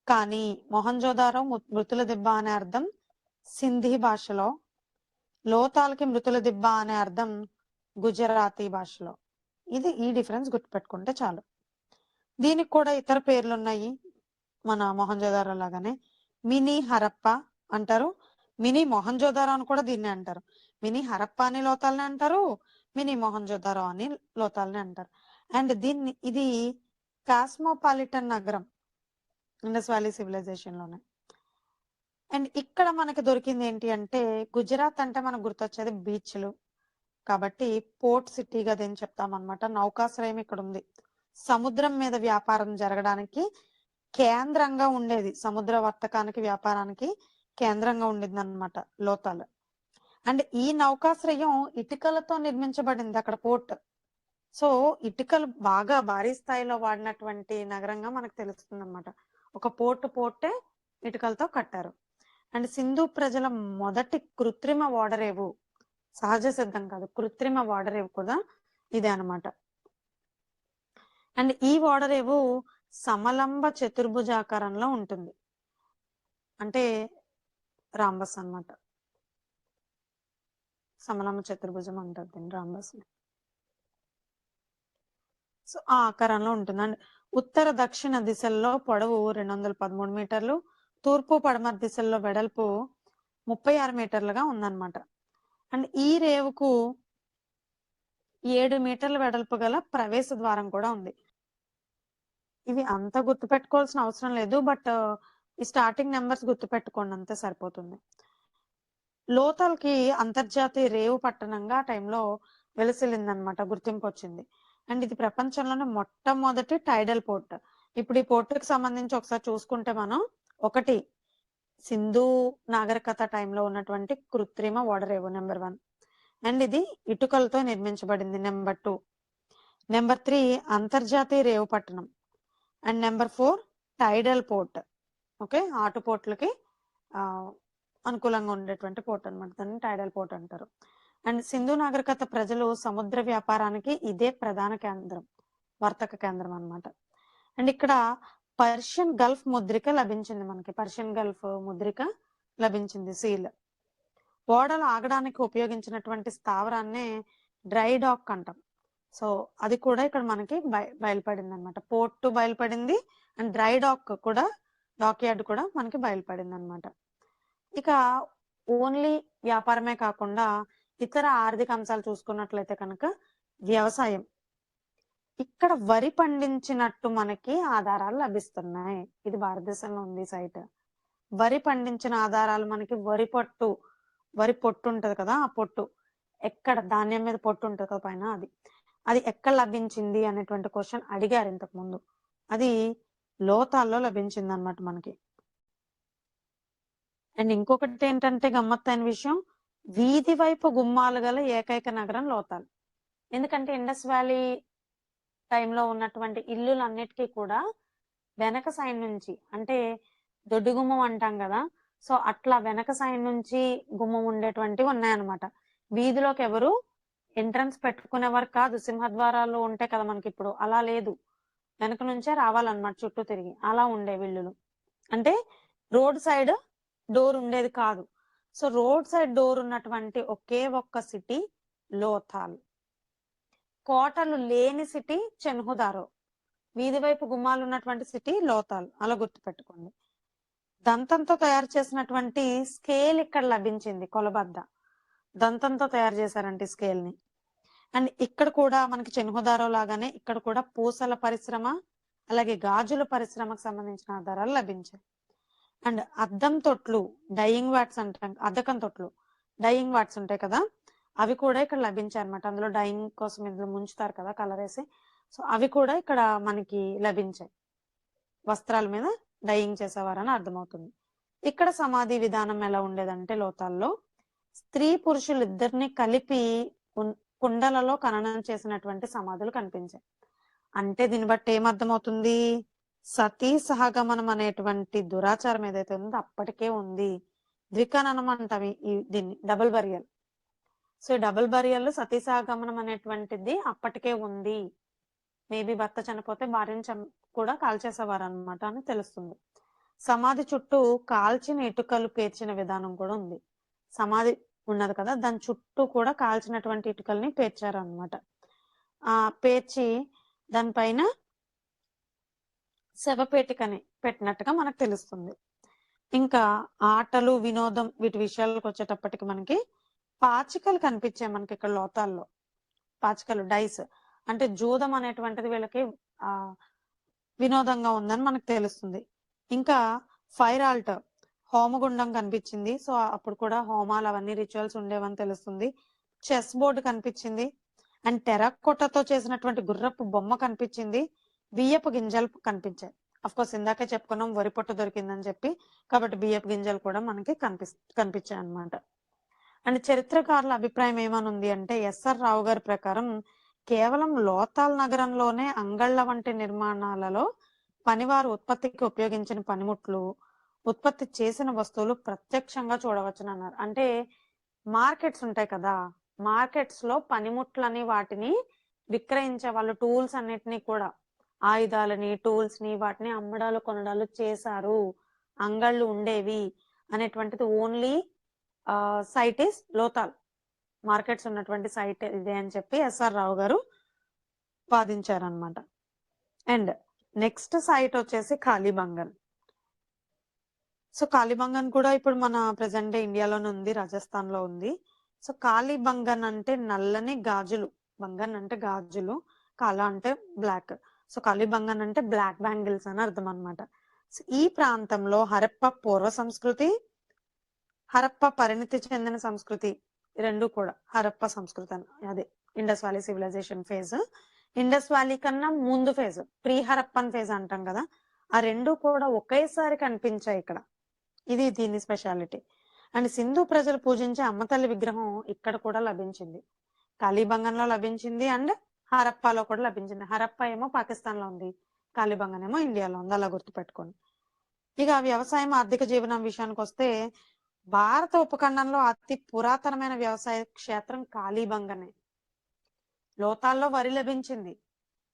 కానీ మొహంజోదారో మృతుల దిబ్బ అనే అర్థం సింధీ భాషలో, లోథాల్కి మృతుల దిబ్బ అనే అర్థం గుజరాతీ భాషలో. ఈ డిఫరెన్స్ గుర్తుపెట్టుకుంటే చాలు. దీనికి కూడా ఇతర పేర్లు ఉన్నాయి మన మొహంజోదారో లాగానే. మినీ హరప్ప అంటారు, మినీ మొహంజోదారో అని కూడా దీన్ని అంటారు. మినీ హరప్ప అని లోతాల్ని అంటారు, మినీ మొహంజోదారో అని లోతాల్ని అంటారు. అండ్ ఇది కాస్మోపాలిటన్ నగరం ఇండస్ వ్యాలీ సివిలైజేషన్ లోనే. అండ్ ఇక్కడ మనకి దొరికింది ఏంటి అంటే గుజరాత్ అంటే మనకు గుర్తొచ్చేది బీచ్లు కాబట్టి పోర్ట్ సిటీగా చెప్తాం అనమాట. నౌకాశ్రయం ఇక్కడ ఉంది. సముద్రం మీద వ్యాపారం జరగడానికి కేంద్రంగా ఉండేది, సముద్ర వర్తకానికి వ్యాపారానికి కేంద్రంగా ఉండేది అన్నమాట లోతాల్. అండ్ ఈ నౌకాశ్రయం ఇటుకలతో నిర్మించబడింది అక్కడ పోర్ట్. సో ఇటుకలు బాగా భారీ స్థాయిలో వాడినటువంటి నగరంగా మనకు తెలుస్తుంది అనమాట. ఒక పోర్టే ఇటుకలతో కట్టారు. అండ్ సింధు ప్రజల మొదటి కృత్రిమ ఓడరేవు, సహజ సిద్ధం కాదు, కృత్రిమ ఓడరేవు కూడా ఇదే అనమాట. అండ్ ఈ ఓడరేవు సమలంబ చతుర్భుజాకారంలో ఉంటుంది, అంటే రాంబస్ అన్నమాట. సమలంబ చతుర్భుజం అంటారు దీన్ని, రాంబస్. సో ఆ ఆకారంలో ఉంటుంది. అండ్ ఉత్తర దక్షిణ దిశల్లో పొడవు 213 మీటర్లు, తూర్పు పడమర దిశల్లో వెడల్పు 36 మీటర్లుగా ఉందన్నమాట. అండ్ ఈ రేవుకు 7 మీటర్ల వెడల్పు గల ప్రవేశ ద్వారం కూడా ఉంది. ఇవి అంత గుర్తుపెట్టుకోవాల్సిన అవసరం లేదు, బట్ ఈ స్టార్టింగ్ నెంబర్స్ గుర్తుపెట్టుకోండి అంతే సరిపోతుంది. లోతాల్కి అంతర్జాతీయ రేవు పట్టణంగా ఆ టైంలో వెలసిల్లిందనమాట, గుర్తింపు వచ్చింది. అండ్ ఇది ప్రపంచంలోనే మొట్టమొదటి టైడల్ పోర్ట్. ఇప్పుడు ఈ పోర్టుకి సంబంధించి ఒకసారి చూసుకుంటే మనం, ఒకటి సింధు నాగరికత టైంలో ఉన్నటువంటి కృత్రిమ ఓడరేవు నెంబర్ 1, అండ్ ఇది ఇటుకలతో నిర్మించబడింది నెంబర్ 2. నెంబర్ 3 అంతర్జాతీయ రేవు పట్టణం. And number 4 టైడల్ port. ఓకే, ఆటు పోర్ట్లకి అనుకూలంగా ఉండేటువంటి పోర్ట్ అనమాట, దాన్ని టైడల్ పోర్ట్ అంటారు. అండ్ సింధు నాగరికత ప్రజలు సముద్ర వ్యాపారానికి ఇదే ప్రధాన కేంద్రం, వర్తక కేంద్రం అన్నమాట. అండ్ ఇక్కడ పర్షియన్ గల్ఫ్ ముద్రిక లభించింది మనకి, పర్షియన్ గల్ఫ్ ముద్రిక లభించింది, సీల్. ఓడలు ఆగడానికి ఉపయోగించినటువంటి స్థావరాన్నే డ్రై డాక్ అంటాం. సో అది కూడా ఇక్కడ మనకి బయలుపడింది అనమాట. పోర్టు బయలుపడింది, అండ్ డ్రై డాక్ కూడా, డాక్ యార్డ్ కూడా మనకి బయలుపడింది అనమాట. ఇక ఓన్లీ వ్యాపారమే కాకుండా ఇతర ఆర్థిక అంశాలు చూసుకున్నట్లయితే కనుక వ్యవసాయం, ఇక్కడ వరి పండించినట్టు మనకి ఆధారాలు లభిస్తున్నాయి. ఇది భారతదేశంలో ఉంది సైట్. వరి పండించిన ఆధారాలు మనకి, వరి పొట్టు ఉంటది కదా, ఆ పొట్టు ఎక్కడ, ధాన్యం మీద పొట్టు ఉంటది కదా పైన, అది ఎక్కడ లభించింది అనేటువంటి క్వశ్చన్ అడిగారు ఇంతకు ముందు. అది లోతాల్లో లభించింది అన్నమాట మనకి. అండ్ ఇంకొకటి ఏంటంటే గమ్మత్తైన విషయం, వీధి వైపు గుమ్మాలు గల ఏకైక నగరం లోతాల్. ఎందుకంటే ఇండస్ వ్యాలీ టైంలో ఉన్నటువంటి ఇల్లులన్నిటికీ కూడా వెనక సైడ్ నుంచి, అంటే దొడ్డి గుమ్మం అంటాం కదా, సో అట్లా వెనక సైడ్ నుంచి గుమ్మం ఉండేటువంటివి ఉన్నాయన్నమాట. వీధిలోకి ఎవరు ఎంట్రన్స్ పెట్టుకునేవారు కాదు, సింహద్వారాలు ఉంటాయి కదా మనకి ఇప్పుడు, అలా లేదు, వెనక నుంచే రావాలన్నమాట చుట్టూ తిరిగి, అలా ఉండే ఇల్లులు. అంటే రోడ్ సైడ్ డోర్ ఉండేది కాదు. సో రోడ్ సైడ్ డోర్ ఉన్నటువంటి ఒకే ఒక్క సిటీ లోథాల్. కోటలు లేని సిటీ చెన్హుదారో, వీధి వైపు గుమ్మాలు ఉన్నటువంటి సిటీ లోతాల్, అలా గుర్తుపెట్టుకోండి. దంతంతో తయారు చేసినటువంటి స్కేల్ ఇక్కడ లభించింది, కొలబద్ద దంతంతో తయారు చేశారంటే స్కేల్ ని. అండ్ ఇక్కడ కూడా మనకి చెన్హుదారో లాగానే ఇక్కడ కూడా పూసల పరిశ్రమ, అలాగే గాజుల పరిశ్రమకు సంబంధించిన ఆధారాలు లభించాయి. అండ్ అద్దం తొట్లు, డయింగ్ వాట్స్ అంటాం, అద్దకం తొట్లు, డయింగ్ వాట్స్ ఉంటాయి కదా, అవి కూడా ఇక్కడ లభించాయి అనమాట. అందులో డయింగ్ కోసం ఇందులో ముంచుతారు కదా కలర్ వేసి, సో అవి కూడా ఇక్కడ మనకి లభించాయి. వస్త్రాల మీద డయింగ్ చేసేవారని అర్థమవుతుంది. ఇక్కడ సమాధి విధానం ఎలా ఉండేదంటే లోతాల్లో స్త్రీ పురుషులు ఇద్దరిని కలిపి కుండలలో ఖననం చేసినటువంటి సమాధులు కనిపించాయి. అంటే దీన్ని బట్టి ఏమర్థమవుతుంది, సతీ సహగమనం అనేటువంటి దురాచారం ఏదైతే ఉందో అప్పటికే ఉంది. ద్విఖననం అంటాం దీన్ని, డబుల్ బరియల్. సో ఈ డబుల్ బరియల్, సతీ సహగమనం అనేటువంటిది అప్పటికే ఉంది. మేబీ భర్త చనిపోతే భార్యను కూడా కాల్చేసేవారు అనమాట అని తెలుస్తుంది. సమాధి చుట్టూ కాల్చిన ఇటుకలు పేర్చిన విధానం కూడా ఉంది. సమాధి ఉన్నది కదా, దాని చుట్టూ కూడా కాల్చినటువంటి ఇటుకల్ని పేర్చారు అనమాట. పేర్చి దానిపైన శవపేటికని పెట్టినట్టుగా మనకు తెలుస్తుంది. ఇంకా ఆటలు, వినోదం, వీటి విషయాలకు వచ్చేటప్పటికి మనకి పాచికలు కనిపించాయి మనకి ఇక్కడ లోతాల్లో. పాచికలు, డైస్, అంటే జూదం అనేటువంటిది వీళ్ళకి వినోదంగా ఉందని మనకు తెలుస్తుంది. ఇంకా ఫైర్ ఆల్టర్, హోమగుండం కనిపించింది. సో అప్పుడు కూడా హోమాలు అవన్నీ రిచువల్స్ ఉండేవని తెలుస్తుంది. చెస్ బోర్డు కనిపించింది. అండ్ టెరాకోటాతో చేసినటువంటి గుర్రపు బొమ్మ కనిపించింది. బియ్యపు గింజలు కనిపించాయి. అఫ్ కోర్స్ ఇందాకే చెప్పుకున్నాం వరి పొట్టు దొరికిందని చెప్పి, కాబట్టి బియ్యపు గింజలు కూడా మనకి కనిపించాయి అన్నమాట. అండ్ చరిత్రకారుల అభిప్రాయం ఏమనుంది అంటే ఎస్ఆర్ రావు గారి ప్రకారం కేవలం లోతాల్ నగరంలోనే అంగళ్ళ వంటి నిర్మాణాలలో పనివారు ఉత్పత్తికి ఉపయోగించిన పనిముట్లు, ఉత్పత్తి చేసిన వస్తువులు ప్రత్యక్షంగా చూడవచ్చునన్నారు. అంటే మార్కెట్స్ ఉంటాయి కదా, మార్కెట్స్ లో పనిముట్లని వాటిని విక్రయించే వాళ్ళు టూల్స్ అన్నిటినీ కూడా, ఆయుధాలని టూల్స్ ని వాటిని అమ్మడాలు కొనడాలు చేశారు, అంగళ్ళు ఉండేవి అనేటువంటిది only site is Lothal, markets ఉన్నటువంటి సైట్ ఇదే అని చెప్పి ఎస్ఆర్ రావు గారు వాదించారనమాట. అండ్ నెక్స్ట్ సైట్ వచ్చేసి కాళీబంగన్. సో కాళీబంగన్ కూడా ఇప్పుడు మన ప్రెసెంట్ డే ఇండియాలోనే ఉంది, రాజస్థాన్ లో ఉంది. సో కాళీబంగన్ అంటే నల్లని గాజులు, బంగన్ అంటే గాజులు, కాలా అంటే బ్లాక్. సో కాళీబంగన్ అంటే బ్లాక్ బ్యాంగిల్స్ అని అర్థం అనమాట. ఈ ప్రాంతంలో హరప్ప పూర్వ సంస్కృతి, హరప్ప పరిణితి చెందిన సంస్కృతి రెండు కూడా హరప్ప సంస్కృతి అని, అదే Indus valley civilization phase, Indus Valley కన్నా ముందు ఫేజ్ ప్రీ హరప్పన్ ఫేజ్ అంటాం కదా, ఆ రెండు కూడా ఒకేసారి కనిపించాయి ఇక్కడ. ఇది దీని స్పెషాలిటీ. అండ్ సింధు ప్రజలు పూజించే అమ్మతల్లి విగ్రహం ఇక్కడ కూడా లభించింది, కాళీబంగన్ లో లభించింది అండ్ హరప్పాలో కూడా లభించింది. హరప్ప ఏమో పాకిస్తాన్ లో ఉంది, కాళీబంగన్ ఏమో ఇండియాలో ఉంది, అలా గుర్తుపెట్టుకోండి. ఇక వ్యవసాయం ఆర్థిక జీవనం విషయానికి వస్తే భారత ఉపఖండంలో అతి పురాతనమైన వ్యవసాయ క్షేత్రం కాళీబంగనే. లోతాల్లో వరి లభించింది,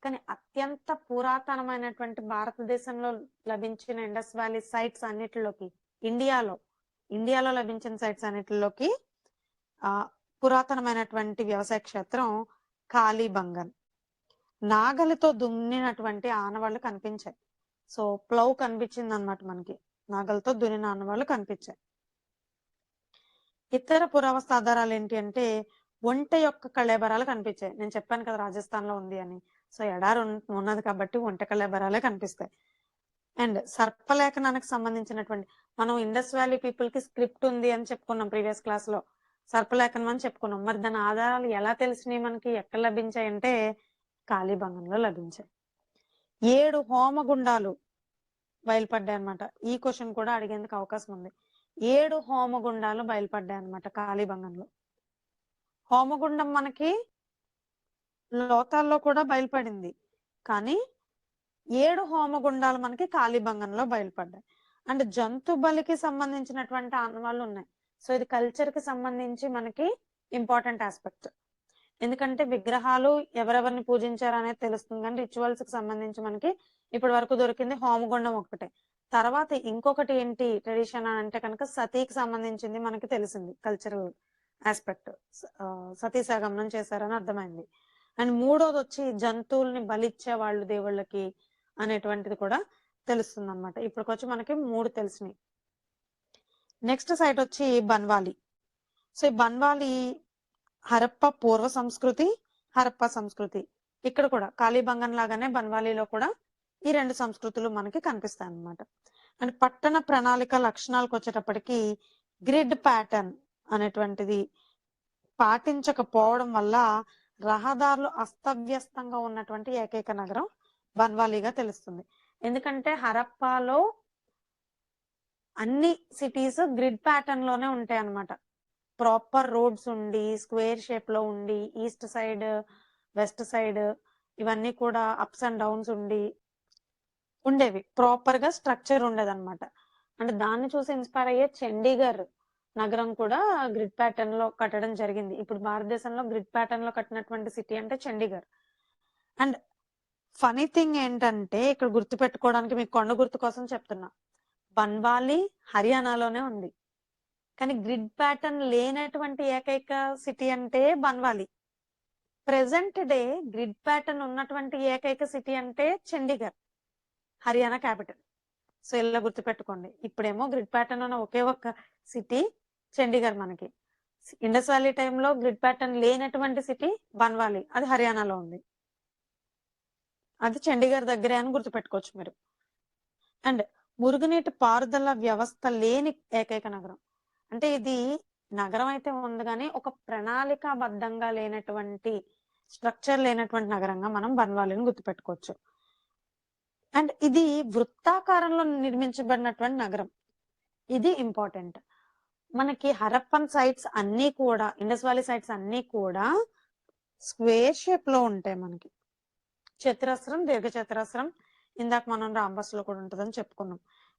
కానీ అత్యంత పురాతనమైనటువంటి భారతదేశంలో లభించిన ఇండస్ వ్యాలీ సైట్స్ అన్నిటిలోకి, ఇండియాలో లభించిన సైట్స్ అన్నిటిలోకి పురాతనమైనటువంటి వ్యవసాయ క్షేత్రం కాళీబంగన్. నాగలితో దున్నినటువంటి ఆనవాళ్లు కనిపించాయి. సో ప్లౌ కనిపించింది అన్నమాట మనకి, నాగలతో దున్నిన ఆనవాళ్లు కనిపించాయి. ఇతర పురావస్తు ఆధారాలు ఏంటి అంటే ఒంటె యొక్క కళేబరాలు కనిపించాయి. నేను చెప్పాను కదా రాజస్థాన్ లో ఉంది అని. సో ఎడారి ఉన్నది కాబట్టి ఒంటె కళేబరాలే కనిపిస్తాయి. అండ్ సర్పలేఖనానికి సంబంధించినటువంటి, మనం ఇండస్ వ్యాలీ పీపుల్ కి స్క్రిప్ట్ ఉంది అని చెప్పుకున్నాం ప్రీవియస్ క్లాస్ లో, సర్పలేఖనం అని చెప్పుకున్నాం. మరి దాని ఆధారాలు ఎలా తెలిసినాయి మనకి, ఎక్కడ లభించాయి అంటే కాళీబంగంలో లభించాయి. 7 హోమగుండాలు బయలుపడ్డాయి అనమాట. ఈ క్వశ్చన్ కూడా అడిగేందుకు అవకాశం ఉంది. 7 హోమగుండాలు బయలుపడ్డాయి అనమాట కాళీబంగంలో. హోమగుండం మనకి లోతాల్లో కూడా బయలుపడింది, కానీ 7 హోమగుండాలు మనకి కాళీబంగంలో బయలుపడ్డాయి. అండ్ జంతు బలికి సంబంధించినటువంటి ఆనవాళ్ళు ఉన్నాయి. సో ఇది కల్చర్ కి సంబంధించి మనకి ఇంపార్టెంట్ ఆస్పెక్ట్, ఎందుకంటే విగ్రహాలు ఎవరెవరిని పూజించారు అనేది తెలుస్తుంది, కానీ రిచువల్స్ కి సంబంధించి మనకి ఇప్పటి వరకు దొరికింది హోమగుండం ఒకటే. తర్వాత ఇంకొకటి ఏంటి ట్రెడిషన్ అంటే కనుక సతీకి సంబంధించింది మనకి తెలిసింది, కల్చరల్ ఆస్పెక్ట్, సతీ సగమనం చేశారని అర్థమైంది. అండ్ మూడోది వచ్చి జంతువుల్ని బలిచ్చే వాళ్ళు దేవుళ్ళకి అనేటువంటిది కూడా తెలుస్తుంది అనమాట. ఇప్పటికొచ్చి మనకి 3 తెలిసినాయి. నెక్స్ట్ సైట్ వచ్చి బన్వాలి. సో ఈ బన్వాలి హరప్ప పూర్వ సంస్కృతి, హరప్ప సంస్కృతి. ఇక్కడ కూడా కాళీబంగన్ లాగానే బన్వాలీలో కూడా ఈ 2 సంస్కృతులు మనకి కనిపిస్తాయి అన్నమాట. అండ్ పట్టణ ప్రణాళిక లక్షణాలకు వచ్చేటప్పటికి గ్రిడ్ ప్యాటర్న్ అనేటువంటిది పాటించకపోవడం వల్ల రహదారులు అస్తవ్యస్తంగా ఉన్నటువంటి ఏకైక నగరం బన్వాలీగా తెలుస్తుంది. ఎందుకంటే హరప్పాలో అన్ని సిటీస్ గ్రిడ్ ప్యాటర్న్ లోనే ఉంటాయి అన్నమాట. ప్రాపర్ రోడ్స్ ఉండి, స్క్వేర్ షేప్ లో ఉండి, ఈస్ట్ సైడ్ వెస్ట్ సైడ్ ఇవన్నీ కూడా అప్స్ అండ్ డౌన్స్ ఉండేవి, ప్రాపర్ గా స్ట్రక్చర్ ఉండేది అనమాట. అంటే దాన్ని చూసి ఇన్స్పైర్ అయ్యే చండీగఢ్ నగరం కూడా గ్రిడ్ ప్యాటర్న్ లో కట్టడం జరిగింది. ఇప్పుడు భారతదేశంలో గ్రిడ్ ప్యాటర్న్ లో కట్టినటువంటి సిటీ అంటే చండీగఢ్. అండ్ ఫనీ థింగ్ ఏంటంటే ఇక్కడ గుర్తు పెట్టుకోవడానికి మీకు కొండ గుర్తు కోసం చెప్తున్నా, బన్వాలి హర్యానాలోనే ఉంది, కానీ గ్రిడ్ ప్యాటర్న్ లేనటువంటి ఏకైక సిటీ అంటే Banawali. Present day grid pattern ఉన్నటువంటి ఏకైక సిటీ అంటే చండీగఢ్, హర్యానా క్యాపిటల్. సో ఇలా గుర్తుపెట్టుకోండి. ఇప్పుడేమో గ్రిడ్ ప్యాటర్న్ ఉన్న ఒకే ఒక్క సిటీ చండీగఢ్ మనకి. ఇండస్ వ్యాలీ టైంలో గ్రిడ్ ప్యాటర్న్ లేనటువంటి సిటీ బన్వాలి, అది హర్యానాలో ఉంది, అది చండీగఢ్ దగ్గరే అని గుర్తుపెట్టుకోవచ్చు మీరు. అండ్ మురుగునీటి పారుదల వ్యవస్థ లేని ఏకైక నగరం అంటే ఇది నగరం అయితే ఉంది కానీ ఒక ప్రణాళికాబద్ధంగా లేనటువంటి, స్ట్రక్చర్ లేనటువంటి నగరంగా మనం బన్వాలీని గుర్తుపెట్టుకోవచ్చు. అండ్ ఇది వృత్తాకారంలో నిర్మించబడినటువంటి నగరం. ఇది ఇంపార్టెంట్. మనకి హరప్పన్ సైట్స్ అన్ని కూడా, ఇండస్ వ్యాలీ సైట్స్ అన్ని కూడా స్క్వేర్ షేప్ లో ఉంటాయి మనకి. చతురస్రం, దీర్ఘ చతురస్రం, ఇందాక మనం రాంబస్ లో కూడా ఉంటుందని చెప్పుకున్నాం.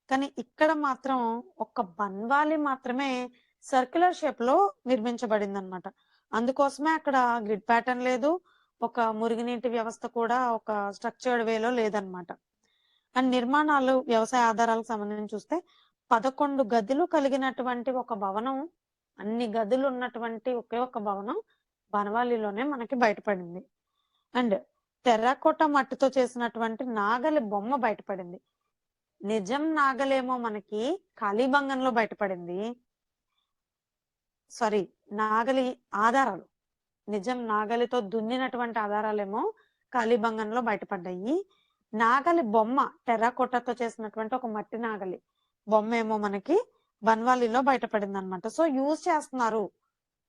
కానీ ఇక్కడ మాత్రం ఒక బన్వాలి మాత్రమే సర్క్యులర్ షేప్ లో నిర్మించబడింది అనమాట. అందుకోసమే అక్కడ గ్రిడ్ ప్యాటర్న్ లేదు, ఒక మురుగునీటి వ్యవస్థ కూడా ఒక స్ట్రక్చర్డ్ వేలో లేదనమాట. అండ్ నిర్మాణాలు, వ్యవసాయ ఆధారాలకు సంబంధించి చూస్తే 11 గదులు కలిగినటువంటి ఒక భవనం, అన్ని గదులు ఉన్నటువంటి ఒకే ఒక భవనం బనవాలిలోనే మనకి బయటపడింది. అండ్ టెర్రాకోట మట్టితో చేసినటువంటి నాగలి బొమ్మ బయటపడింది. నిజం నాగలేమో మనకి కాళీబంగంలో బయటపడింది. సారీ, నాగలి ఆధారాలు, నిజం నాగలితో దున్నినటువంటి ఆధారాలేమో కాళీబంగంలో బయటపడ్డాయి. నాగలి బొమ్మ, టెర్రాకోటతో చేసినటువంటి ఒక మట్టి నాగలి బొమ్మ ఏమో మనకి బన్వాలీలో బయటపడింది అనమాట. సో యూజ్ చేస్తున్నారు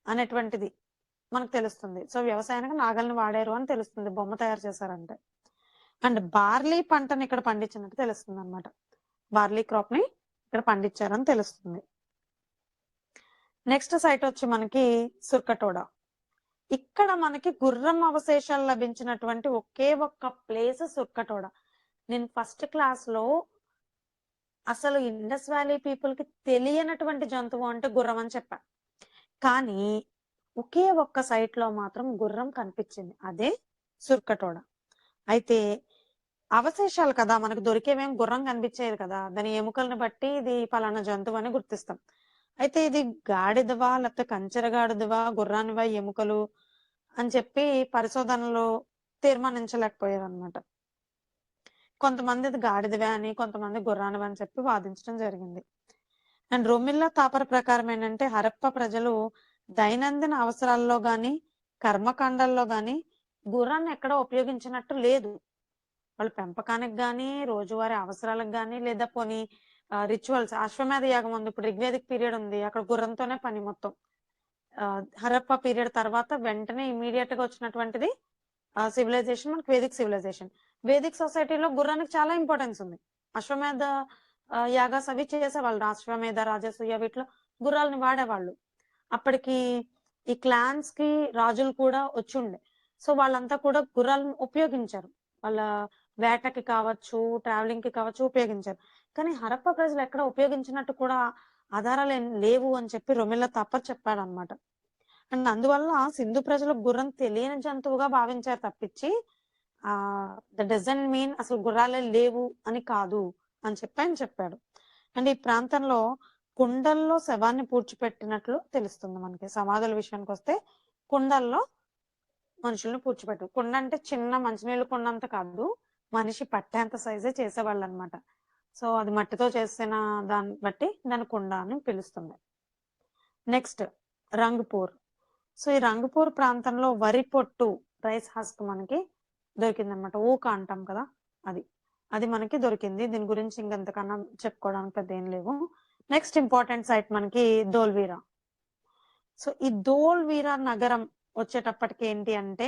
అనేటువంటిది మనకు తెలుస్తుంది. సో వ్యవసాయానికి నాగలిని వాడారు అని తెలుస్తుంది బొమ్మ తయారు చేశారంటే. అండ్ బార్లీ పంటని ఇక్కడ పండించినట్టు తెలుస్తుంది అనమాట. బార్లీ క్రాప్ ని ఇక్కడ పండించారని తెలుస్తుంది. నెక్స్ట్ సైట్ వచ్చి మనకి సుర్కటోడ. ఇక్కడ మనకి గుర్రం అవశేషాలు లభించినటువంటి ఒకే ఒక్క ప్లేస్ సుర్కటోడ. నేను ఫస్ట్ క్లాస్ లో అసలు ఇండస్ వ్యాలీ పీపుల్ కి తెలియనటువంటి జంతువు అంటే గుర్రం అని చెప్పా. కానీ ఒకే ఒక్క సైట్ లో మాత్రం గుర్రం కనిపించింది, అదే సుర్కటోడ. అయితే అవశేషాలు కదా మనకు దొరికేవేం గుర్రం కనిపించేది కదా, దాని ఎముకలను బట్టి ఇది పలానా జంతువు అని గుర్తిస్తాం. అయితే ఇది గాడిదవా లేకపోతే కంచెర గాడిదవా, గుర్రానివా ఎముకలు అని చెప్పి పరిశోధనలో తీర్మానించలేకపోయారు అనమాట. కొంతమంది ఇది గాడిదవే అని, కొంతమంది గుర్రానివే అని చెప్పి వాదించడం జరిగింది. అండ్ రొమిల్లా తాపర ప్రకారం ఏంటంటే హరప్ప ప్రజలు దైనందిన అవసరాల్లో గాని, కర్మకాండాల్లో గాని గుర్రాన్ని ఎక్కడ ఉపయోగించినట్టు లేదు. వాళ్ళు పెంపకానికి గాని, రోజువారీ అవసరాలకు గాని, లేదా పోనీ రిచువల్స్, అశ్వమేధ యాగం ఉంది, ఇప్పుడు ఋగ్వేదిక్ పీరియడ్ ఉంది, అక్కడ గుర్రంతోనే పని మొత్తం. హరప్ప పీరియడ్ తర్వాత వెంటనే ఇమీడియట్ గా వచ్చినటువంటిది సివిలైజేషన్ మనకి వేదిక్ సివిలైజేషన్. వేదిక్ సొసైటీలో గుర్రానికి చాలా ఇంపార్టెన్స్ ఉంది. అశ్వమేధ యాగాస్ అవి చేసేవాళ్ళు, అశ్వమేధ, రాజసూయ, వీటిలో గుర్రాలని వాడేవాళ్ళు. అప్పటికి ఈ క్లాన్స్ కి రాజులు కూడా వచ్చి ఉండే. సో వాళ్ళంతా కూడా గుర్రాలను ఉపయోగించారు, వాళ్ళ వేటకి కావచ్చు, ట్రావెలింగ్ కి కావచ్చు ఉపయోగించారు. కానీ హరప్ప ప్రజలు ఎక్కడ ఉపయోగించినట్టు కూడా ఆధారాలు ఏం లేవు అని చెప్పి రొమిల్లా తాపర్ చెప్పాడు అనమాట. అండ్ అందువల్ల సింధు ప్రజలు గుర్రం తెలియని జంతువుగా భావించారు తప్పించి ద డజంట్ మీన్ అసలు గుర్రాలే లేవు అని కాదు అని చెప్పి ఆయన చెప్పాడు. అండ్ ఈ ప్రాంతంలో కుండల్లో శవాన్ని పూడ్చిపెట్టినట్లు తెలుస్తుంది మనకి. సమాధుల విషయానికి వస్తే కుండల్లో మనుషుల్ని పూడ్చిపెట్టు, కుండ అంటే చిన్న మంచినీళ్ళు కుండ అంత కాదు, మనిషి పట్టేంత సైజే చేసేవాళ్ళు అనమాట. సో అది మట్టితో చేసిన దాన్ని బట్టి దాని కుండ అని పిలుస్తుంది. నెక్స్ట్ రంగ్పూర్. సో ఈ రంగపూర్ ప్రాంతంలో వరి పొట్టు, రైస్ హస్క్ మనకి దొరికింది అనమాట. ఊక అంటాం కదా, అది మనకి దొరికింది. దీని గురించి ఇంకెంతకన్నా చెప్పుకోవడానికి పెద్ద ఏం లేవు. నెక్స్ట్ ఇంపార్టెంట్ సైట్ మనకి ధోల్వీరా. సో ఈ ధోల్వీరా నగరం వచ్చేటప్పటికి ఏంటి అంటే,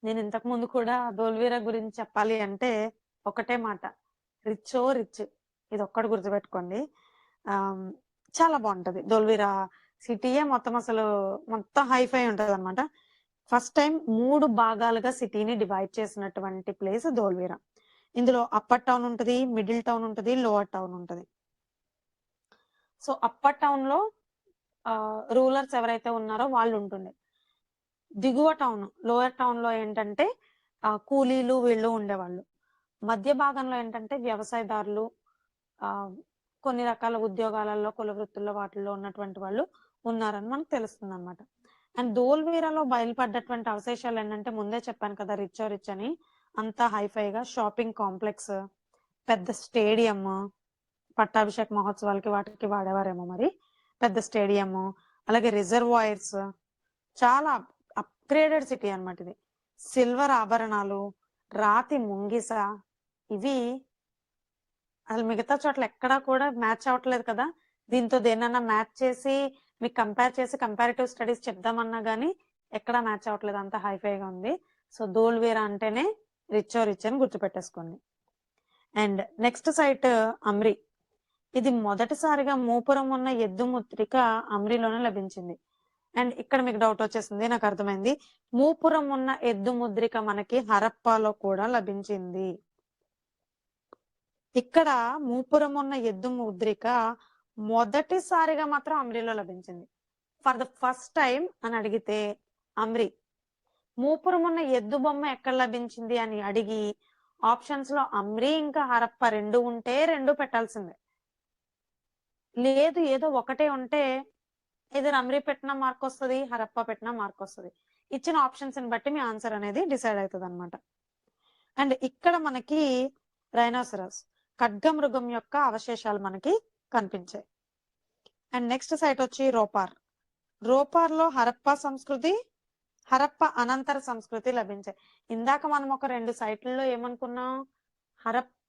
నేను ఇంతకు ముందు కూడా ధోల్వీరా గురించి చెప్పాలి అంటే ఒకటే మాట, రిచో రిచ్. ఇది ఒక్కటి గుర్తుపెట్టుకోండి. చాలా బాగుంటది ధోల్వీరా సిటీయే మొత్తం, అసలు మొత్తం హైఫై ఉంటది అనమాట. ఫస్ట్ టైం 3 భాగాలుగా సిటీని డివైడ్ చేసినటువంటి ప్లేస్ ధోల్వీరా. ఇందులో అప్పర్ టౌన్ ఉంటది, మిడిల్ టౌన్ ఉంటది, లోవర్ టౌన్ ఉంటది. సో అప్పర్ టౌన్ లో రూలర్స్ ఎవరైతే ఉన్నారో వాళ్ళు ఉంటుండే. దిగువ టౌన్, లోయర్ టౌన్ లో ఏంటంటే కూలీలు వీళ్ళు ఉండేవాళ్ళు. మధ్య భాగంలో ఏంటంటే వ్యవసాయదారులు, కొన్ని రకాల ఉద్యోగాలలో, కుల వృత్తుల్లో వాటిల్లో ఉన్నటువంటి వాళ్ళు ఉన్నారని మనకు తెలుస్తుంది అనమాట. అండ్ ధోల్వీరాలో బయలుపడ్డటువంటి అవశేషాలు ఏంటంటే, ముందే చెప్పాను కదా రిచ్ అని, అంతా హైఫైగా షాపింగ్ కాంప్లెక్స్, పెద్ద స్టేడియం, పట్టాభిషేక్ మహోత్సవాలకి వాటికి వాడేవారేమో మరి, పెద్ద స్టేడియం, అలాగే రిజర్వాయర్స్, చాలా అప్గ్రేడెడ్ సిటీ అనమాట ఇది. సిల్వర్ ఆభరణాలు, రాతి ముంగిస, ఇవి అసలు మిగతా చోట్ల ఎక్కడా కూడా మ్యాచ్ అవ్వట్లేదు కదా. దీంతో దేనన్నా మ్యాచ్ చేసి మీకు కంపేర్ చేసి కంపారిటివ్ స్టడీస్ చెప్దామన్నా గానీ ఎక్కడా మ్యాచ్ అవ్వట్లేదు, అంత హైఫైగా ఉంది. సో ధోల్వీరా అంటేనే రిచ్ అని గుర్తుపెట్టేసుకోండి. And next site అమ్రి. ఇది మొదటిసారిగా మూపురం ఉన్న ఎద్దు ముద్రిక అమ్రిలోనే లభించింది. అండ్ ఇక్కడ మీకు డౌట్ వచ్చేసింది, నాకు అర్థమైంది. మూపురం ఉన్న ఎద్దు ముద్రిక మనకి హరప్పాలో కూడా లభించింది. ఇక్కడ మూపురం ఉన్న ఎద్దు ముద్రిక మొదటిసారిగా మాత్రం అమ్రిలో లభించింది. ఫర్ ద ఫస్ట్ టైం అని అడిగితే అమ్రి. మూపురం ఉన్న ఎద్దు బొమ్మ ఎక్కడ లభించింది అని అడిగి ఆప్షన్స్ లో అమ్రి ఇంకా హరప్ప రెండు ఉంటే రెండు పెట్టాల్సిందే. లేదు ఏదో ఒకటే ఉంటే ఏదో అమ్రి పెట్టిన మార్క్ వస్తుంది, హరప్ప పెట్టిన మార్క్ వస్తుంది. ఇచ్చిన ఆప్షన్స్ ని బట్టి మీ ఆన్సర్ అనేది డిసైడ్ అవుతుంది అనమాట. అండ్ ఇక్కడ మనకి రైనోసరస్ ఖడ్గమృగం యొక్క అవశేషాలు మనకి కనిపించాయి. అండ్ నెక్స్ట్ సైట్ వచ్చి రోపార్. రోపార్ లో హరప్ప సంస్కృతి, హరప్ప అనంతర సంస్కృతి లభించాయి. ఇందాక మనం ఒక 2 సైట్లలో ఏమనుకున్నాం,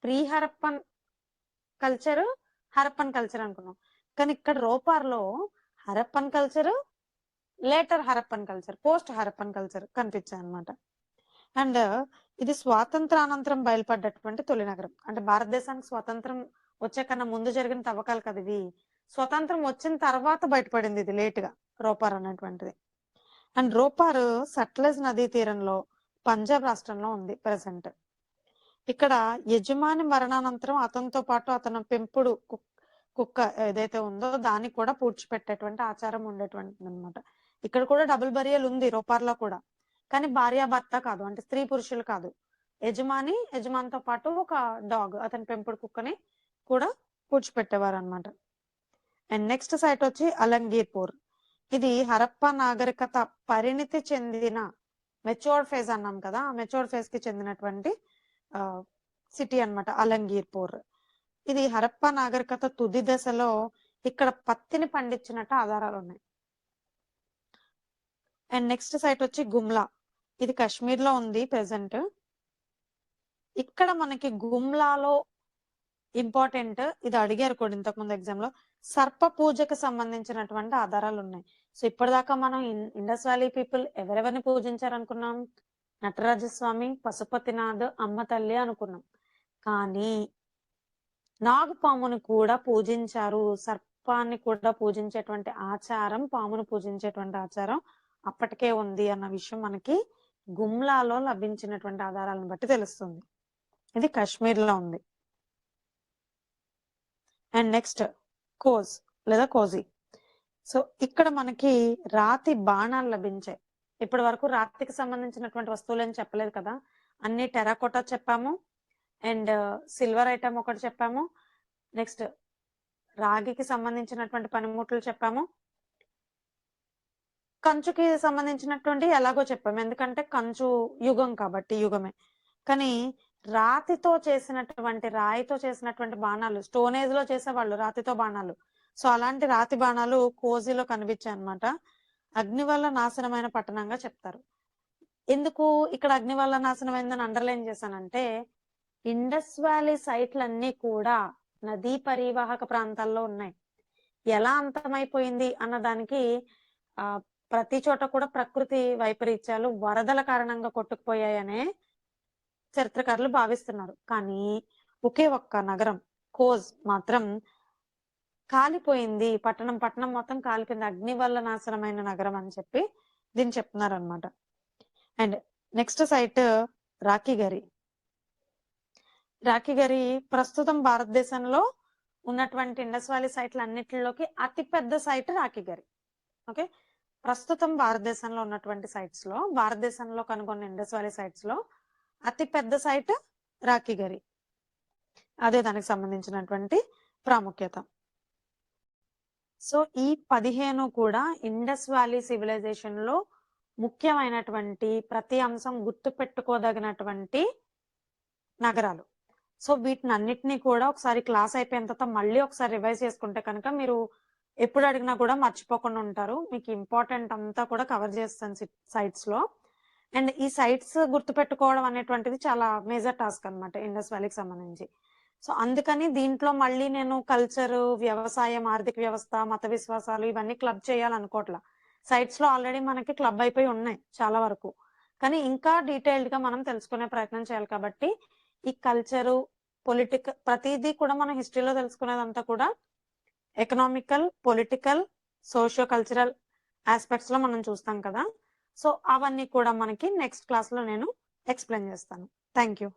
pre Harappan culture, Harappan culture అనుకున్నాం. కానీ ఇక్కడ రోపార్ లో Harappan culture, later Harappan culture, post Harappan culture కనిపించాయి అనమాట. అండ్ ఇది స్వాతంత్రానంతరం బయలుపడ్డటువంటి తొలి నగరం. అంటే భారతదేశానికి స్వాతంత్రం వచ్చే కన్నా ముందు జరిగిన తవ్వకాలు కదా ఇవి. స్వతంత్రం వచ్చిన తర్వాత బయటపడింది ఇది లేట్ గా రోపార్ అనేటువంటిది. అండ్ రోపార్ సట్లెజ్ నదీ తీరంలో పంజాబ్ రాష్ట్రంలో ఉంది ప్రెసెంట్. ఇక్కడ యజమాని మరణానంతరం అతనితో పాటు అతను పెంపుడు కుక్క ఏదైతే ఉందో దాన్ని కూడా పూడ్చిపెట్టేటువంటి ఆచారం ఉండేటువంటిది అనమాట. ఇక్కడ కూడా డబుల్ బరియల్ ఉంది రోపార్ లో కూడా, కానీ భార్యాభర్త కాదు, అంటే స్త్రీ పురుషులు కాదు. యజమానితో పాటు ఒక డాగ్, అతని పెంపుడు కుక్కని కూడా పూడ్చిపెట్టేవారు అనమాట. అండ్ నెక్స్ట్ సైట్ వచ్చి అలంగీర్పూర్. ఇది హరప్ప నాగరికత పరిణితి చెందిన మెచ్యూర్డ్ ఫేజ్ అన్నాం కదా, ఆ మెచ్యూర్డ్ ఫేజ్ కి చెందినటువంటి సిటీ అన్నమాట అలంగీర్పూర్. ఇది హరప్ప నాగరికత తుది దశలో ఇక్కడ పత్తిని పండించినట్టు ఆధారాలు ఉన్నాయి. అండ్ నెక్స్ట్ సైట్ వచ్చి గుమ్లా. ఇది కాశ్మీర్ లో ఉంది ప్రెసెంట్. ఇక్కడ మనకి గుమ్లాలో ఇంపార్టెంట్, ఇది అడిగారు కూడా ఇంతకు ముందు ఎగ్జామ్ లో, సర్ప పూజకు సంబంధించినటువంటి ఆధారాలు ఉన్నాయి. సో ఇప్పటిదాకా మనం ఇండస్ వ్యాలీ పీపుల్ ఎవరెవరిని పూజించారు అనుకున్నాం, నటరాజస్వామి, పశుపతినాథ్, అమ్మ తల్లి అనుకున్నాం. కానీ నాగుపాముని కూడా పూజించారు, సర్పాన్ని కూడా పూజించేటువంటి ఆచారం, పామును పూజించేటువంటి ఆచారం అప్పటికే ఉంది అన్న విషయం మనకి గుమ్లాలో లభించినటువంటి ఆధారాలను బట్టి తెలుస్తుంది. ఇది కాశ్మీర్ లో ఉంది. అండ్ నెక్స్ట్ కోజ్ లేదా కోజీ. సో ఇక్కడ మనకి రాతి బాణాలు లభించాయి. ఇప్పటి వరకు రాతికి సంబంధించినటువంటి వస్తువులు ఏం చెప్పలేదు కదా, అన్ని టెరాకోటా చెప్పాము, అండ్ సిల్వర్ ఐటమ్ ఒకటి చెప్పాము, నెక్స్ట్ రాగికి సంబంధించినటువంటి పనిముట్లు చెప్పాము, కంచుకి సంబంధించినటువంటి ఎలాగో చెప్పాము, ఎందుకంటే కంచు యుగం కాబట్టి యుగమే. కానీ రాతితో చేసినటువంటి బాణాలు, స్టోన్ ఏజ్ లో చేసేవాళ్ళు రాతితో బాణాలు. సో అలాంటి రాతి బాణాలు కోజీలో కనిపించాయి అనమాట. అగ్ని వల్ల నాశనమైన పట్టణంగా చెప్తారు. ఎందుకు ఇక్కడ అగ్ని వల్ల నాశనమైందని అండర్లైన్ చేశానంటే, ఇండస్ వ్యాలీ సైట్లన్నీ కూడా నదీ పరివాహక ప్రాంతాల్లో ఉన్నాయి. ఎలా అంతమైపోయింది అన్న దానికి ప్రతి చోట కూడా ప్రకృతి వైపరీత్యాలు, వరదల కారణంగా కొట్టుకుపోయాయనే చరిత్రకారులు భావిస్తున్నారు. కానీ ఒకే ఒక్క నగరం కోజ్ మాత్రం కాలిపోయింది, పట్టణం మొత్తం కాలిపోయింది, అగ్ని వల్ల నాశనమైన నగరం అని చెప్పి దీన్ని చెప్తున్నారు అనమాట. And next site Rakhigarhi. Rakhigarhi ప్రస్తుతం భారతదేశంలో ఉన్నటువంటి ఇండస్ వ్యాలీ సైట్లు అన్నిటిలోకి అతి పెద్ద సైట్ రాఖీగరి. ఓకే, ప్రస్తుతం భారతదేశంలో ఉన్నటువంటి సైట్స్ లో, భారతదేశంలో కనుగొన్న ఇండస్ వ్యాలీ సైట్స్ లో అతి పెద్ద సైట్ రాఖీగరి. అదే దానికి సంబంధించినటువంటి ప్రాముఖ్యత. సో ఈ 15 కూడా ఇండస్ వ్యాలీ సివిలైజేషన్ లో ముఖ్యమైనటువంటి ప్రతి అంశం గుర్తు పెట్టుకోదగినటువంటి నగరాలు. సో వీటిని అన్నిటినీ కూడా ఒకసారి క్లాస్ అయిపోయిన తర్వాత మళ్ళీ ఒకసారి రివైజ్ చేసుకుంటే కనుక మీరు ఎప్పుడు అడిగినా కూడా మర్చిపోకుండా ఉంటారు. మీకు ఇంపార్టెంట్ అంతా కూడా కవర్ చేస్తాను సైట్స్ లో. అండ్ ఈ సైట్స్ గుర్తు పెట్టుకోవడం అనేటువంటిది చాలా మేజర్ టాస్క్ అనమాట ఇండస్ వ్యాలీకి సంబంధించి. సో అందుకని దీంట్లో మళ్ళీ నేను కల్చర్, వ్యవసాయం, ఆర్థిక వ్యవస్థ, మత విశ్వాసాలు ఇవన్నీ క్లబ్ చేయాలనుకోవట్లా. సైట్స్ లో ఆల్రెడీ మనకి క్లబ్ అయిపోయి ఉన్నాయి చాలా వరకు, కానీ ఇంకా డీటెయిల్డ్ గా మనం తెలుసుకునే ప్రయత్నం చేయాలి. కాబట్టి ఈ కల్చరు, ప్రతిదీ కూడా మనం హిస్టరీలో తెలుసుకునేదంతా కూడా economical, political, socio cultural aspects లో మనం చూస్తాం కదా. సో అవన్నీ కూడా మనకి నెక్స్ట్ క్లాస్ లో నేను ఎక్స్ప్లెయిన్ చేస్తాను. Thank you.